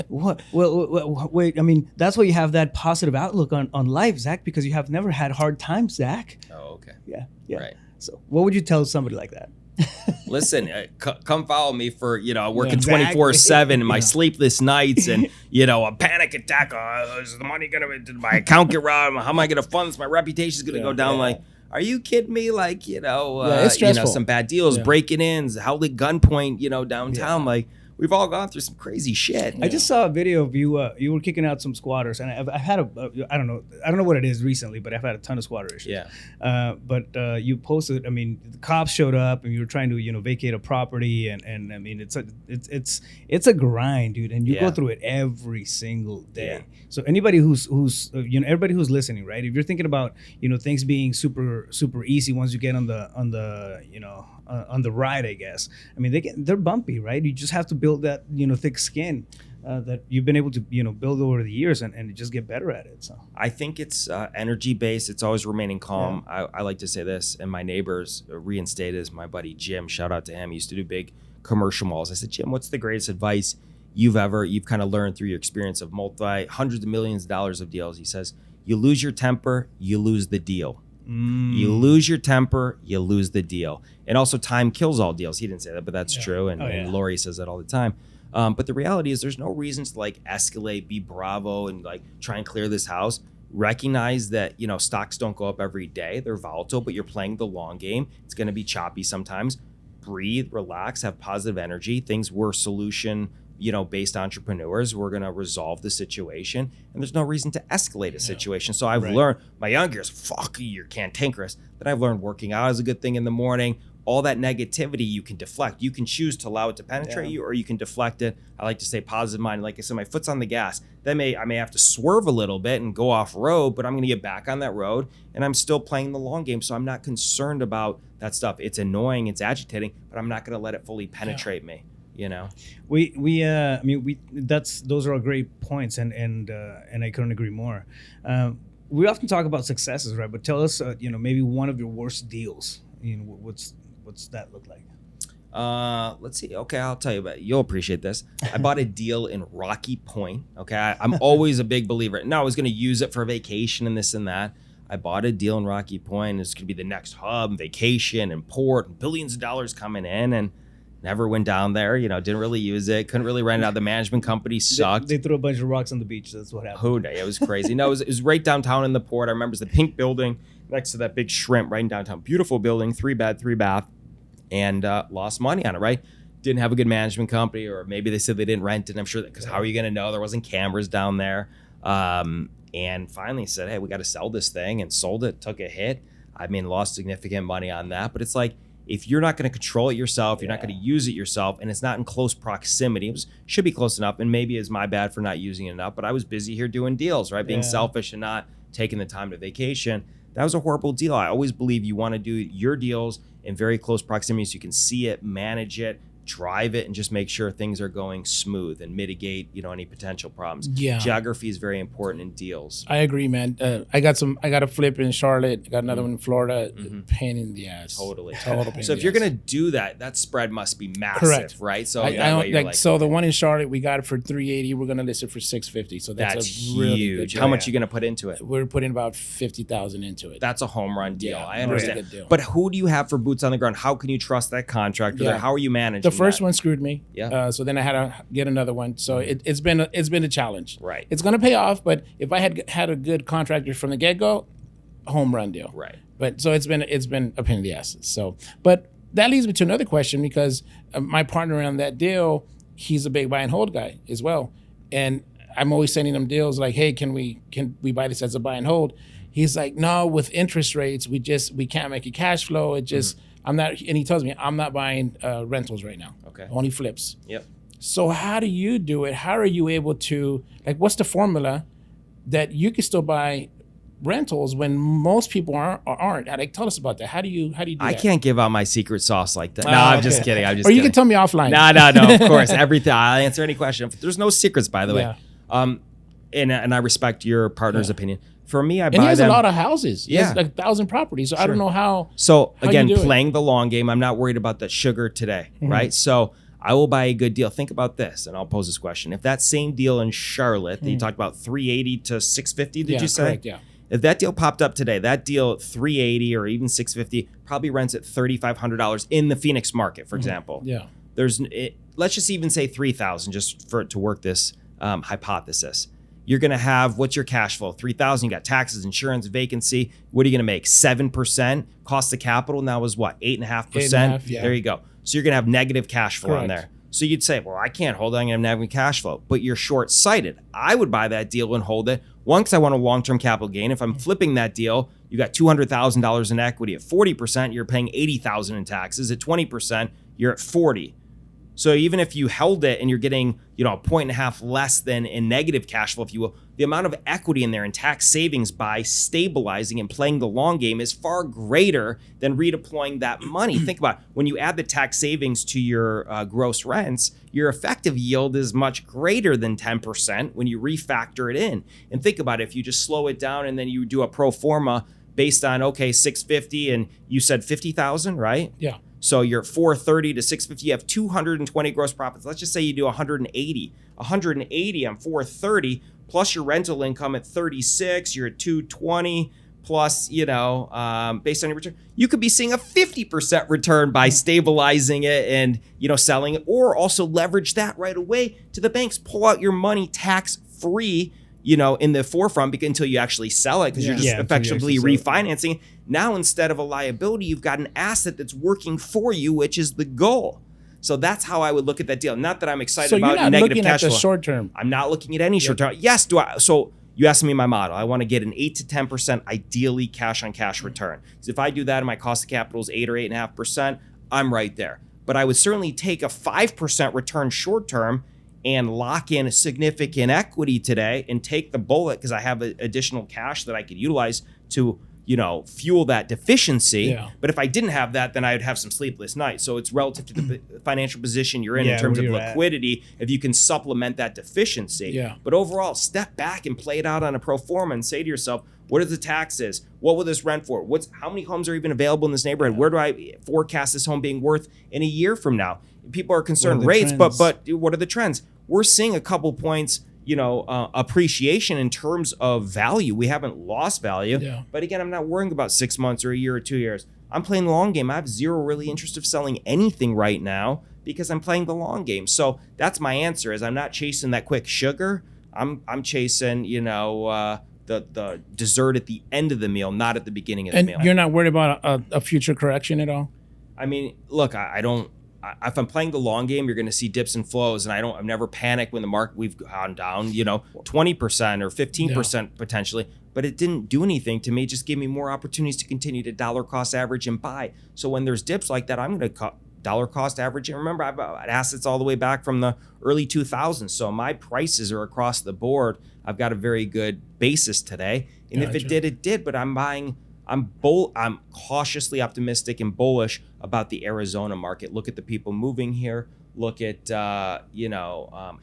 What? Well, wait. I mean, that's why you have that positive outlook on life, Zach, because you have never had hard times, Zach. Oh, okay. Yeah. Right. So, what would you tell somebody like that? Listen, come follow me for working 24/7, my sleepless nights, and a panic attack. Is the money did my account get robbed? How am I gonna fund this? My reputation is gonna go down. Like, are you kidding me? Like, it's stressful. Some bad deals, breaking ins, held at gunpoint, downtown. Like, we've all gone through some crazy shit. I just saw a video of you. You were kicking out some squatters, and I've had I don't know what it is recently, but I've had a ton of squatter issues. But you posted. I mean, the cops showed up, and you were trying to vacate a property, and I mean, it's a grind, dude, and you go through it every single day. So anybody who's everybody who's listening, right? If you're thinking about things being super easy once you get on the ride, I guess. I mean, they're bumpy, right? You just have to build that thick skin that you've been able to build over the years and just get better at it. So I think it's energy based. It's always remaining calm. I like to say this, and my neighbors reinstated as my buddy Jim. Shout out to him. He used to do big commercial malls. I said, Jim, what's the greatest advice you've kind of learned through your experience of hundreds of millions of dollars of deals? He says, you lose your temper, you lose the deal. You lose your temper, you lose the deal. And also time kills all deals. He didn't say that, but that's true. And Lori says that all the time. But the reality is there's no reason to like escalate, be bravo, and like try and clear this house. Recognize that, stocks don't go up every day. They're volatile, but you're playing the long game. It's going to be choppy sometimes. Breathe, relax, have positive energy. Things were solution based entrepreneurs. We're going to resolve the situation, and there's no reason to escalate a situation. So I've learned, my young years, fuck you, you're cantankerous. But I've learned working out is a good thing in the morning. All that negativity you can deflect. You can choose to allow it to penetrate you, or you can deflect it. I like to say positive mind. Like I said, my foot's on the gas. I may have to swerve a little bit and go off road, but I'm going to get back on that road, and I'm still playing the long game. So I'm not concerned about that stuff. It's annoying, it's agitating, but I'm not going to let it fully penetrate me. Those are all great points, and I couldn't agree more. We often talk about successes, right? But tell us, maybe one of your worst deals. What's that look like? Let's see. Okay, I'll tell you about it. You'll appreciate this. I bought a deal in Rocky Point. Okay, I'm always a big believer. No, I was going to use it for vacation and this and that. I bought a deal in Rocky Point. It's going to be the next hub, vacation and port, and billions of dollars coming in, and never went down there. Didn't really use it. Couldn't really rent it out. The management company sucked. They threw a bunch of rocks on the beach. That's what happened. Who knew? It was crazy. No, it was right downtown in the port. I remember it was the pink building next to that big shrimp right in downtown. Beautiful building, 3-bed, 3-bath, and lost money on it, right? Didn't have a good management company, or maybe they said they didn't rent it. I'm sure because how are you going to know? There wasn't cameras down there. And finally said, hey, we got to sell this thing, and sold it, took a hit. Lost significant money on that. But it's like, if you're not going to control it yourself, you're not going to use it yourself, and it's not in close proximity, should be close enough, and maybe it's my bad for not using it enough, but I was busy here doing deals, right? Being selfish and not taking the time to vacation. That was a horrible deal. I always believe you want to do your deals in very close proximity so you can see it, manage it, drive it, and just make sure things are going smooth and mitigate, any potential problems. Yeah. Geography is very important in deals. I agree, man. I got a flip in Charlotte. I got another one in Florida. Pain in the ass. Totally. Total pain So in if the you're ass. going to do that, that spread must be massive, Correct. right? So I that way you're so the one in Charlotte, we got it for $380. We're gonna list it for $650. So that's a really huge. good How deal. much are you going to put into it? We're putting about $50,000 into it. That's a home run deal. Yeah, I understand. really good deal. But who do you have for boots on the ground? How can you trust that contractor? Yeah. How are you managing The first that? one screwed me. Yeah. So then I had to get another one. So it's been a challenge. Right. It's gonna pay off, but if I had a good contractor from the get go, home run deal. Right. But so it's been a pain in the ass. So, but that leads me to another question, because my partner on that deal, he's a big buy and hold guy as well, and I'm always sending him deals like, hey, can we buy this as a buy and hold? He's like, no, with interest rates, we can't make it cash flow. It just I'm not, and he tells me I'm not buying rentals right now. Okay. Only flips. Yep. So how do you do it? How are you able to, what's the formula that you can still buy rentals when most people aren't? Tell us about that. How do you do that? I can't give out my secret sauce like that. No, I'm okay. just kidding. I'm just Or you kidding. can tell me offline. No, of course. Everything. I'll answer any question. There's no secrets, by the way. Yeah. And I respect your partner's opinion. For me, I And buy he has them. a lot of houses. He has Yeah. 1,000 properties. So I don't know how. So how again, you do it. playing the long game, I'm not worried about the sugar today, right? So I will buy a good deal. Think about this, and I'll pose this question. If that same deal in Charlotte that you talked about, 380 to 650, did you say? Correct, yeah. If that deal popped up today, that deal 380 or even 650 probably rents at $3,500 in the Phoenix market, for example. Yeah. Let's just even say 3,000 just for it to work this hypothesis. You're going to have, what's your cash flow? 3,000, you got taxes, insurance, vacancy. What are you going to make? 7%. Cost of capital now is what? 8.5%? 8.5%, yeah. There you go. So you're going to have negative cash flow on Correct. there. So you'd say, well, I can't hold it. I'm going to have negative cash flow. But you're short-sighted. I would buy that deal and hold it. One, because I want a long-term capital gain. If I'm flipping that deal, you got $200,000 in equity. At 40%, you're paying $80,000 in taxes. At 20%, you're at 40. So even if you held it and you're getting, a 1.5 less than in negative cash flow, if you will, the amount of equity in there and tax savings by stabilizing and playing the long game is far greater than redeploying that money. Think about it. When you add the tax savings to your gross rents, your effective yield is much greater than 10% when you refactor it in. And think about it. If you just slow it down and then you do a pro forma based on, okay, 650 and you said 50,000, right? Yeah. So you're 430 to 650, you have 220 gross profits. Let's just say you do 180. 180 on 430 plus your rental income at 36, you're at 220 plus, based on your return. You could be seeing a 50% return by stabilizing it and, selling it, or also leverage that right away to the banks. Pull out your money tax-free, in the forefront until you actually sell it, because you're just effectively refinancing. Now, instead of a liability, you've got an asset that's working for you, which is the goal. So that's how I would look at that deal. Not that I'm excited about negative cash flow. So you're not looking at the short term. I'm not looking at any short term. Yes, so you asked me my model. I want to get an 8 to 10% ideally cash on cash return. So if I do that and my cost of capital is 8 or 8.5%, I'm right there. But I would certainly take a 5% return short term and lock in a significant equity today and take the bullet, because I have additional cash that I could utilize to, fuel that deficiency. Yeah. But if I didn't have that, then I would have some sleepless nights. So it's relative to the financial position you're in terms of liquidity, if you can supplement that deficiency. Yeah. But overall, step back and play it out on a pro forma and say to yourself, what are the taxes? What will this rent for? How many homes are even available in this neighborhood? Where do I forecast this home being worth in a year from now? People are concerned rates, but what are the trends? We're seeing a couple points, appreciation in terms of value. We haven't lost value. Yeah. But again, I'm not worrying about 6 months or a year or 2 years. I'm playing the long game. I have zero really interest of selling anything right now because I'm playing the long game. So that's my answer is I'm not chasing that quick sugar. I'm chasing, the dessert at the end of the meal, not at the beginning of the meal. And you're not worried about a future correction at all? I mean, look, I don't. If I'm playing the long game, you're going to see dips and flows, and I've never panicked when the market we've gone down, 20% or 15% potentially, but it didn't do anything to me. It just gave me more opportunities to continue to dollar cost average and buy. So when there's dips like that, I'm going to dollar cost average. And remember, I've got assets all the way back from the early 2000s, so my prices are across the board. I've got a very good basis today, and Gotcha. if it did, it did. But I'm buying. I'm cautiously optimistic and bullish about the Arizona market. Look at the people moving here. Look at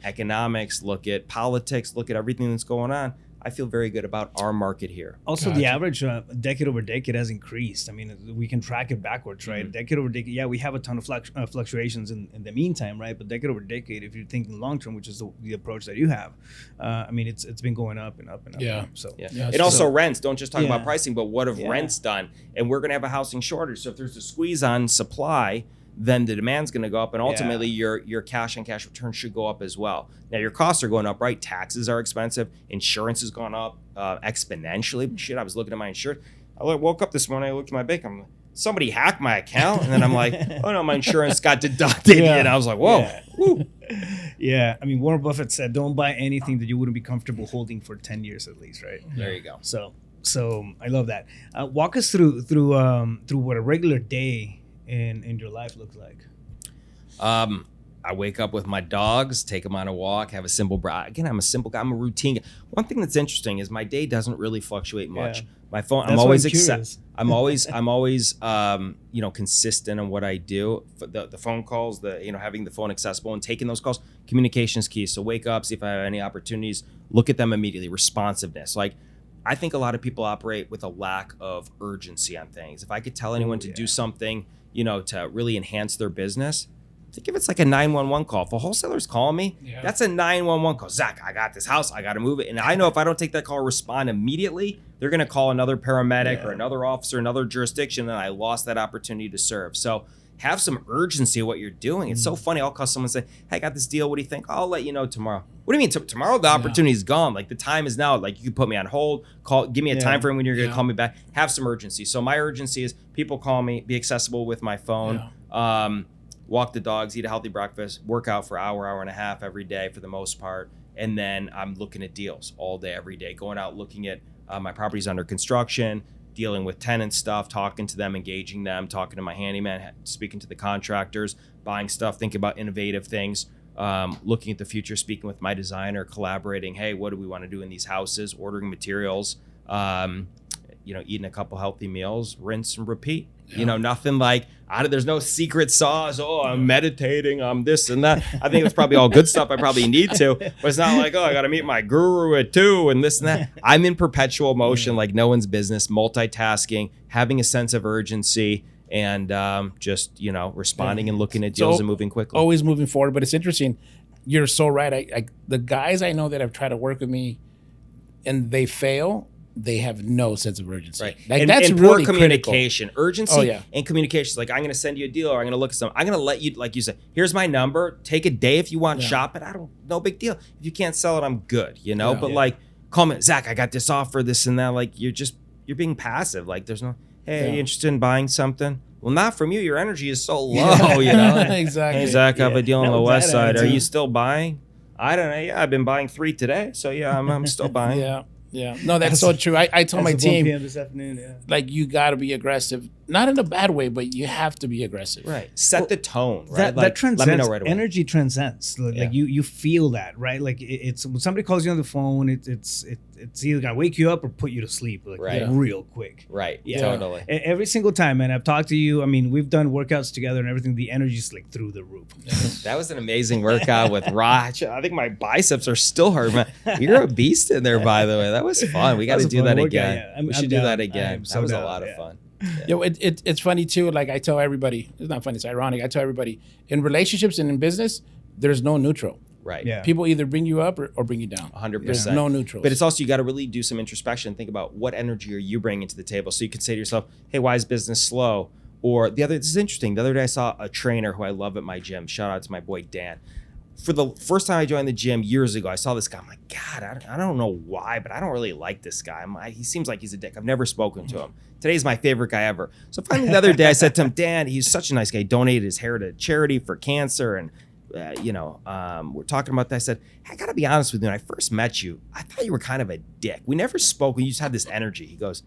economics. Look at politics. Look at everything that's going on. I feel very good about our market here. Also, Gotcha. the average decade over decade has increased. I mean, we can track it backwards, right? Mm-hmm. Decade over decade, yeah, we have a ton of fluctuations in the meantime, right? But decade over decade, if you're thinking long term, which is the approach that you have, I mean, it's been going up and up and up. Yeah. And up, so Yeah, It also rents. Don't just talk Yeah. about pricing, but what have Yeah. rents done? And we're going to have a housing shortage. So if there's a squeeze on supply, then the demand's going to go up, and ultimately your cash on cash return should go up as well. Now your costs are going up, right? Taxes are expensive. Insurance has gone up exponentially. Shit, I was looking at my insurance. I woke up this morning, I looked at my bank. I'm like, somebody hacked my account, and then I'm like, oh no, my insurance got deducted, and I was like, whoa. Yeah. Woo. Yeah, I mean, Warren Buffett said, "Don't buy anything that you wouldn't be comfortable holding for 10 years at least," right? There you go. So I love that. Walk us through what a regular day in your life looks like. I wake up with my dogs, take them on a walk, have a simple Again, I'm a simple guy. I'm a routine guy. One thing that's interesting is my day doesn't really fluctuate much. Yeah. My phone, That's I'm why always I'm curious. I'm always consistent on what I do. The phone calls, having the phone accessible and taking those calls, communication is key. So wake up, see if I have any opportunities, look at them immediately. Responsiveness. Like, I think a lot of people operate with a lack of urgency on things. If I could tell anyone to do something, to really enhance their business, think if it's like a 911 call. If a wholesaler's calling me, that's a 911 call. Zach, I got this house. I got to move it. And I know if I don't take that call or respond immediately, they're going to call another paramedic or another officer, another jurisdiction, and I lost that opportunity to serve. So have some urgency of what you're doing. It's so funny. I'll call someone and say, hey, I got this deal. What do you think? I'll let you know tomorrow. What do you mean tomorrow? The opportunity is gone. Like, the time is now. Like, you can put me on hold, give me a time frame when you're going to call me back. Have some urgency. So my urgency is people call me, be accessible with my phone. Walk the dogs, eat a healthy breakfast, work out for hour and a half every day for the most part. And then I'm looking at deals all day, every day, going out, looking at my properties under construction, dealing with tenant stuff, talking to them, engaging them, talking to my handyman, speaking to the contractors, buying stuff, thinking about innovative things, looking at the future, speaking with my designer, collaborating. Hey, what do we want to do in these houses? Ordering materials, eating a couple healthy meals, rinse and repeat. Nothing like there's no secret sauce. Oh, I'm meditating. I'm this and that. I think it's probably all good stuff I probably need to, but it's not like, oh, I got to meet my guru at 2 and this and that. I'm in perpetual motion, like no one's business, multitasking, having a sense of urgency, and responding and looking at deals and moving quickly. Always moving forward. But it's interesting. You're so right. The guys I know that have tried to work with me and they fail, they have no sense of urgency. Right. Like, and that's poor really communication. critical. Urgency and communication. Is like, I'm going to send you a deal, or I'm going to look at something. I'm going to let you, like you said, here's my number. Take a day if you want, shop it. No big deal. If you can't sell it, I'm good, But like, call me, Zach, I got this offer, this and that. Like, you're being passive. Like, there's no, hey, are you interested in buying something? Well, not from you. Your energy is so low, Exactly. Hey, Zach, I have a deal on That the was west that side. Are attitude. you still buying? I don't know. Yeah, I've been buying 3 today. So yeah, I'm still buying. Yeah. No, that's so true. I told my As of 1 team, p.m. this afternoon, like, you got to be aggressive. Not in a bad way, but you have to be aggressive. Right. Set the tone, right? That transcends. Let me know right away. Energy transcends. Like you feel that, right? Like it's when somebody calls you on the phone, it's either gonna wake you up or put you to sleep, like real quick. Right. Yeah. Totally. Every single time, man. I've talked to you. I mean, we've done workouts together and everything. The energy's like through the roof. That was an amazing workout with Raj. I think my biceps are still hurt, man. You're a beast in there, by the way. That was fun. We got to do that again. We should do that again. That was a lot of fun. Yeah. It's funny too. Like, I tell everybody, it's not funny, it's ironic. I tell everybody, in relationships and in business, there's no neutral. Right. Yeah. People either bring you up or bring you down. 100%. There's no neutrals. But it's also, you got to really do some introspection and think about what energy are you bringing to the table. So you can say to yourself, hey, why is business slow? Or this is interesting. The other day I saw a trainer who I love at my gym. Shout out to my boy, Dan. For the first time I joined the gym years ago, I saw this guy. I'm like, God, I don't know why, but I don't really like this guy. He seems like he's a dick. I've never spoken to him. Today's my favorite guy ever. So finally the other day I said to him, Dan, he's such a nice guy. He donated his hair to charity for cancer. And, we're talking about that. I said, I got to be honest with you. When I first met you, I thought you were kind of a dick. We never spoke. You just had this energy. He goes,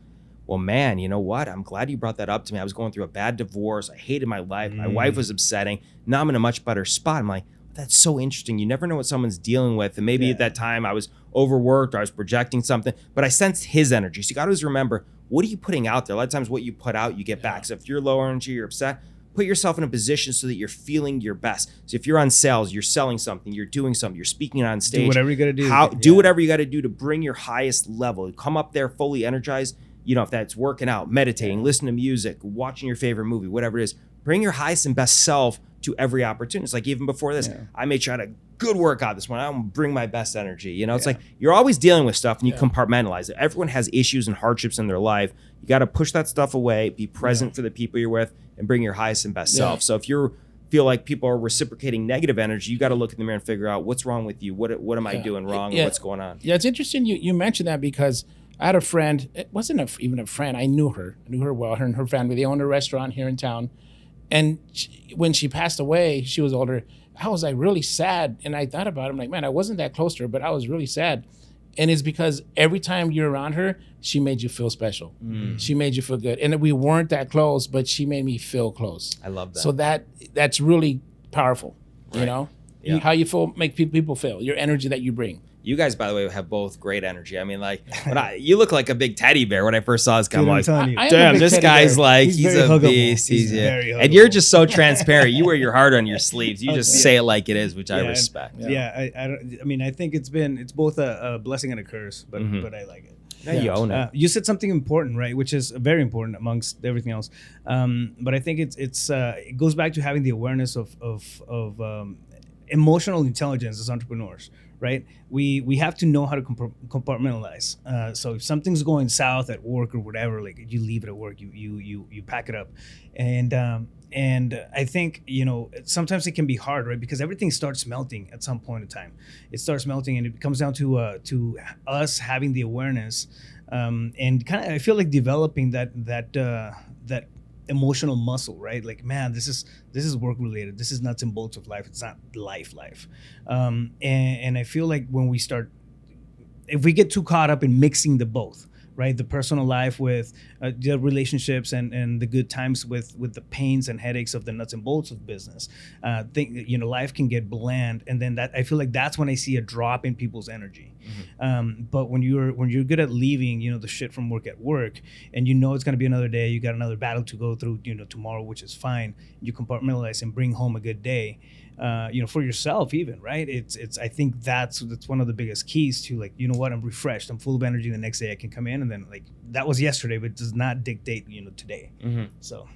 well, man, you know what? I'm glad you brought that up to me. I was going through a bad divorce. I hated my life. My wife was upsetting. Now I'm in a much better spot. I'm like, that's so interesting. You never know what someone's dealing with. And maybe at that time I was overworked or I was projecting something, but I sensed his energy. So you got to always remember, what are you putting out there? A lot of times what you put out, you get back. So if you're low energy, you're upset, put yourself in a position so that you're feeling your best. So if you're on sales, you're selling something, you're doing something, you're speaking on stage. Do whatever you got to do. Do whatever you got to do to bring your highest level. Come up there fully energized. If that's working out, meditating, listening to music, watching your favorite movie, whatever it is, bring your highest and best self to every opportunity. It's like even before this, I made sure I had a good workout this morning. I'm gonna bring my best energy. It's like you're always dealing with stuff and you compartmentalize it. Everyone has issues and hardships in their life. You got to push that stuff away, be present for the people you're with, and bring your highest and best self. So if you feel like people are reciprocating negative energy, you got to look in the mirror and figure out what's wrong with you. What am I doing wrong? And what's going on? Yeah, it's interesting you mentioned that because I had a friend. It wasn't even a friend. I knew her well. Her and her family. They owned a restaurant here in town. And when she passed away, she was older. I was like really sad. And I thought about it. I'm like, man, I wasn't that close to her, but I was really sad. And it's because every time you're around her, she made you feel special. She made you feel good. And we weren't that close, but she made me feel close. I love that. So that's really powerful. Right. Yeah. How you feel, make people feel, your energy that you bring. You guys, by the way, have both great energy. I mean, like, you look like a big teddy bear when I first saw this guy. I'm like, damn, this guy's like, he's a beast. He's very huggable. And you're just so transparent. You wear your heart on your sleeves. You just say it like it is, which I respect. I think it's both a blessing and a curse, but I like it. Yeah, you own it. You said something important, right? Which is very important amongst everything else. But I think it goes back to having the awareness of emotional intelligence as entrepreneurs. Right, we have to know how to compartmentalize. So if something's going south at work or whatever, like you leave it at work, you pack it up, and I think sometimes it can be hard, right? Because everything starts melting at some point in time. It starts melting, and it comes down to us having the awareness, and kind of I feel like developing that emotional muscle, right? Like, man, this is work related. This is nuts and bolts of life. It's not life. And I feel like when if we get too caught up in mixing the both, right? The personal life with the relationships and the good times with the pains and headaches of the nuts and bolts of business, life can get bland. And then I feel like that's when I see a drop in people's energy. But when you're good at leaving, the shit from work at work, and it's going to be another day, you got another battle to go through, tomorrow, which is fine. You compartmentalize and bring home a good day. For yourself even, right? I think that's one of the biggest keys to, like, I'm refreshed, I'm full of energy. The next day I can come in, and then, like, that was yesterday, but it does not dictate, today. So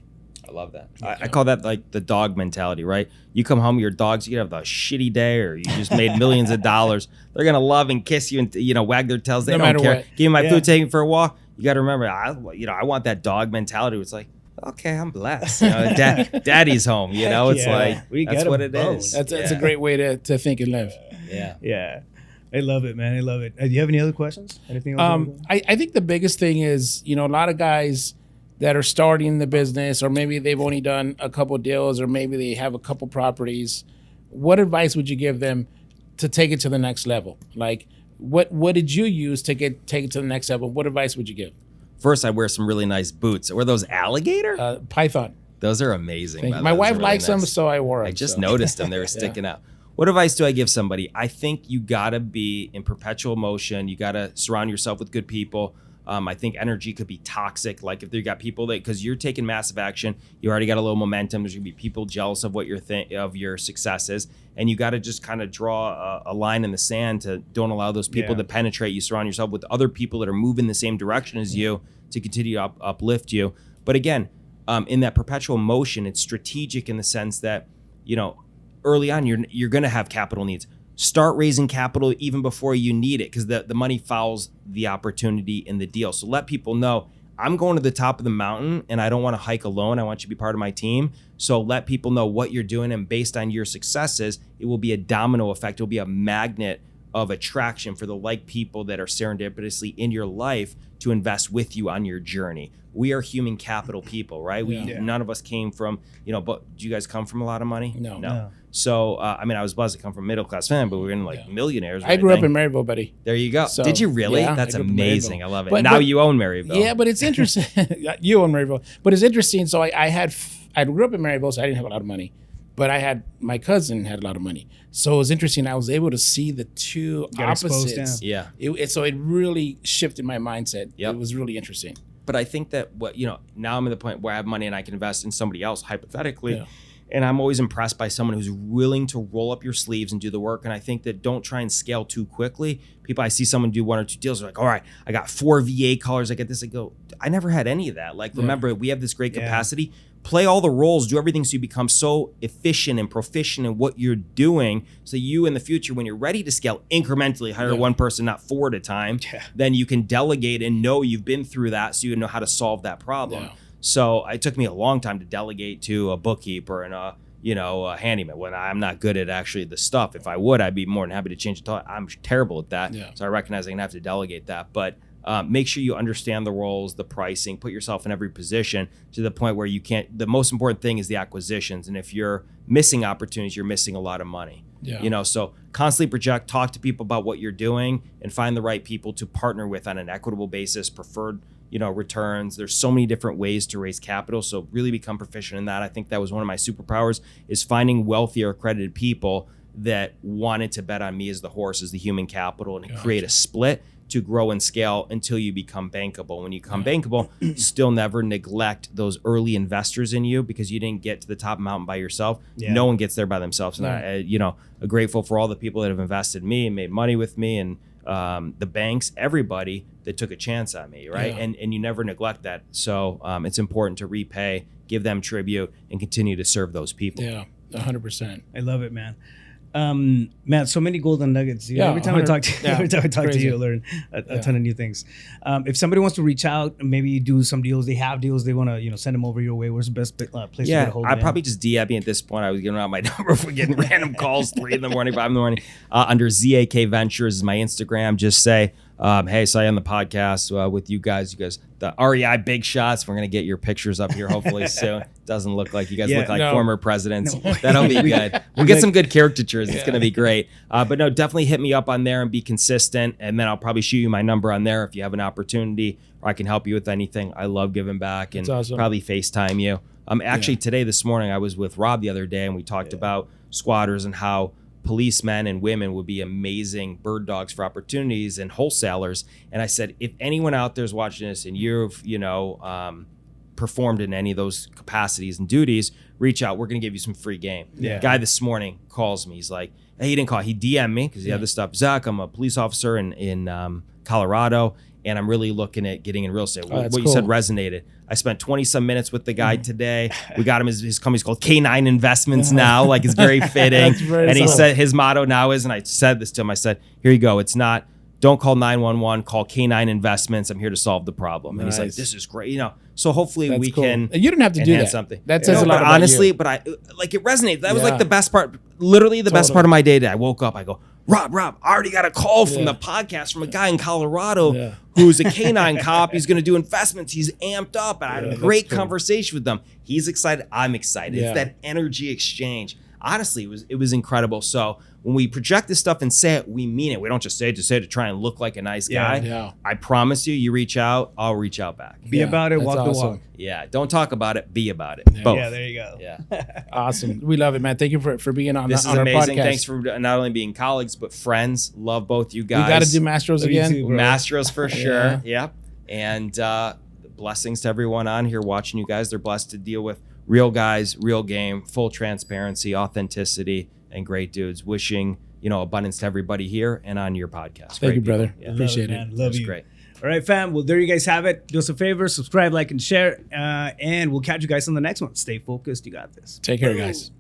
I love that. I call that like the dog mentality, right? You come home, your dogs, you have a shitty day, or you just made millions of dollars. They're gonna love and kiss you and wag their tails. They don't care. What. Give me my food, take me for a walk. You got to remember, I want that dog mentality. It's like, okay, I'm blessed. Daddy's home. It's like that's what it is. That's a great way to think and live. Yeah. I love it, man. I love it. Do you have any other questions? Anything else? I think the biggest thing is, a lot of guys that are starting the business, or maybe they've only done a couple deals, or maybe they have a couple properties. What advice would you give them to take it to the next level? Like, what did you use to take it to the next level? What advice would you give? First, I wear some really nice boots. Were those alligator? Python. Those are amazing. My wife really likes them, so I wore them. I just noticed them. They were sticking out. What advice do I give somebody? I think you got to be in perpetual motion. You got to surround yourself with good people. I think energy could be toxic. Like if you got people because you're taking massive action, you already got a little momentum. There's gonna be people jealous of what of your successes, and you got to just kind of draw a line in the sand to don't allow those people to penetrate you. Surround yourself with other people that are moving the same direction as you to continue to uplift you. But again, in that perpetual motion, it's strategic in the sense that early on you're gonna have capital needs. start raising capital even before you need it, because the money follows the opportunity in the deal. So let people know, I'm going to the top of the mountain and I don't want to hike alone. I want you to be part of my team. So let people know what you're doing, and based on your successes, it will be a domino effect. It will be a magnet of attraction for the like people that are serendipitously in your life to invest with you on your journey. We are human capital people, right? None of us came from, but do you guys come from a lot of money? No. So, I was blessed to come from a middle-class family, but we're in millionaires. I grew up in Maryville, buddy. There you go. So, did you really? yeah, That's amazing. I love it. But now you own Maryville. Yeah, but it's interesting. You own Maryville. But it's interesting. So I grew up in Maryville, so I didn't have a lot of money. But my cousin had a lot of money. So it was interesting. I was able to see the two opposites. Yeah. So it really shifted my mindset. Yep. It was really interesting. But I think that now I'm at the point where I have money and I can invest in somebody else hypothetically. Yeah. And I'm always impressed by someone who's willing to roll up your sleeves and do the work. And I think that don't try and scale too quickly. I see someone do 1 or 2 deals. They're like, all right, I got 4 VA colors. I get this. I go, I never had any of that. Like, remember, we have this great capacity. Play all the roles, do everything so you become so efficient and proficient in what you're doing. So you in the future, when you're ready to scale incrementally, hire one person, not 4 at a time, then you can delegate and know you've been through that so you know how to solve that problem. Yeah. So it took me a long time to delegate to a bookkeeper and a handyman when I'm not good at actually the stuff. If I would, I'd be more than happy to change it. I'm terrible at that. Yeah. So I recognize I'm gonna have to delegate that. But make sure you understand the roles, the pricing, put yourself in every position to the point where you can't. The most important thing is the acquisitions. And if you're missing opportunities, you're missing a lot of money. Yeah. So constantly project, talk to people about what you're doing, and find the right people to partner with on an equitable basis, preferred returns. There's so many different ways to raise capital. So really become proficient in that. I think that was one of my superpowers, is finding wealthy or accredited people that wanted to bet on me as the horse, as the human capital, and create a split to grow and scale until you become bankable. When you become bankable, still never neglect those early investors in you, because you didn't get to the top mountain by yourself. Yeah. No one gets there by themselves. And I'm grateful for all the people that have invested in me and made money with me, and the banks, everybody that took a chance on me, right? Yeah. And you never neglect that. So it's important to repay, give them tribute, and continue to serve those people. Yeah, 100%. I love it, man. Man, so many golden nuggets. Yeah, every time I talk to you, I learn a ton of new things. If somebody wants to reach out, maybe do some deals, they have deals, they want to send them over your way, where's the best place to get a hold of them? I'd probably just DM me at this point. I was giving out my number for getting random calls 3 in the morning, 5 in the morning. Under ZAK Ventures is my Instagram. Just say, hey, saw you on the podcast with you guys, the REI Big Shots. We're going to get your pictures up here hopefully soon. Doesn't look like you guys look like former presidents. No. That'll be good. We'll get some good caricatures. It's going to be great. But no, definitely hit me up on there and be consistent. And then I'll probably shoot you my number on there if you have an opportunity, or I can help you with anything. I love giving back, and probably FaceTime you. Actually, this morning, I was with Rob the other day, and we talked about squatters and how policemen and women would be amazing bird dogs for opportunities, and wholesalers. And I said, if anyone out there is watching this and you've, performed in any of those capacities and duties, reach out. We're going to give you some free game. Yeah. Guy this morning calls me. He's like, hey, he didn't call. He DM'd me because he had this stuff. Zach, I'm a police officer in Colorado, and I'm really looking at getting in real estate. What you said resonated. I spent 20 some minutes with the guy today. We got him, his company's called K9 Investments now. Like, it's very fitting. And he said his motto now is, and I said this to him, I said, here you go. It's not, don't call 911, call K9 Investments. I'm here to solve the problem. Nice. And he's like, this is great. So hopefully we can. And you don't have to do that. Something. That says a lot about honestly, you. But it resonated. That was like the best part, literally the best part of my day today. I woke up, I go, Rob, I already got a call from the podcast from a guy in Colorado who's a K9 cop. He's going to do investments. He's amped up. And I had a great conversation with them. He's excited. I'm excited. It's that energy exchange. Honestly, it was incredible. So when we project this stuff and say it, we mean it. We don't just say it to try and look like a nice guy. Yeah. I promise you reach out, I'll reach out back. Be about it, walk the walk. Yeah, don't talk about it, be about it. Yeah. Both. Yeah, there you go. Yeah. Awesome. We love it, man. Thank you for being on, this on our podcast. This is amazing. Thanks for not only being colleagues, but friends. Love both you guys. We got to do Mastros again. Too, Mastros for sure. Yep. And blessings to everyone on here watching you guys. They're blessed to deal with real guys, real game, full transparency, authenticity, and great dudes. Wishing, abundance to everybody here and on your podcast. Thank you, brother. Yeah. Appreciate it. Love you. Great. All right, fam. Well, there you guys have it. Do us a favor, subscribe, like, and share. And we'll catch you guys on the next one. Stay focused. You got this. Take care, guys.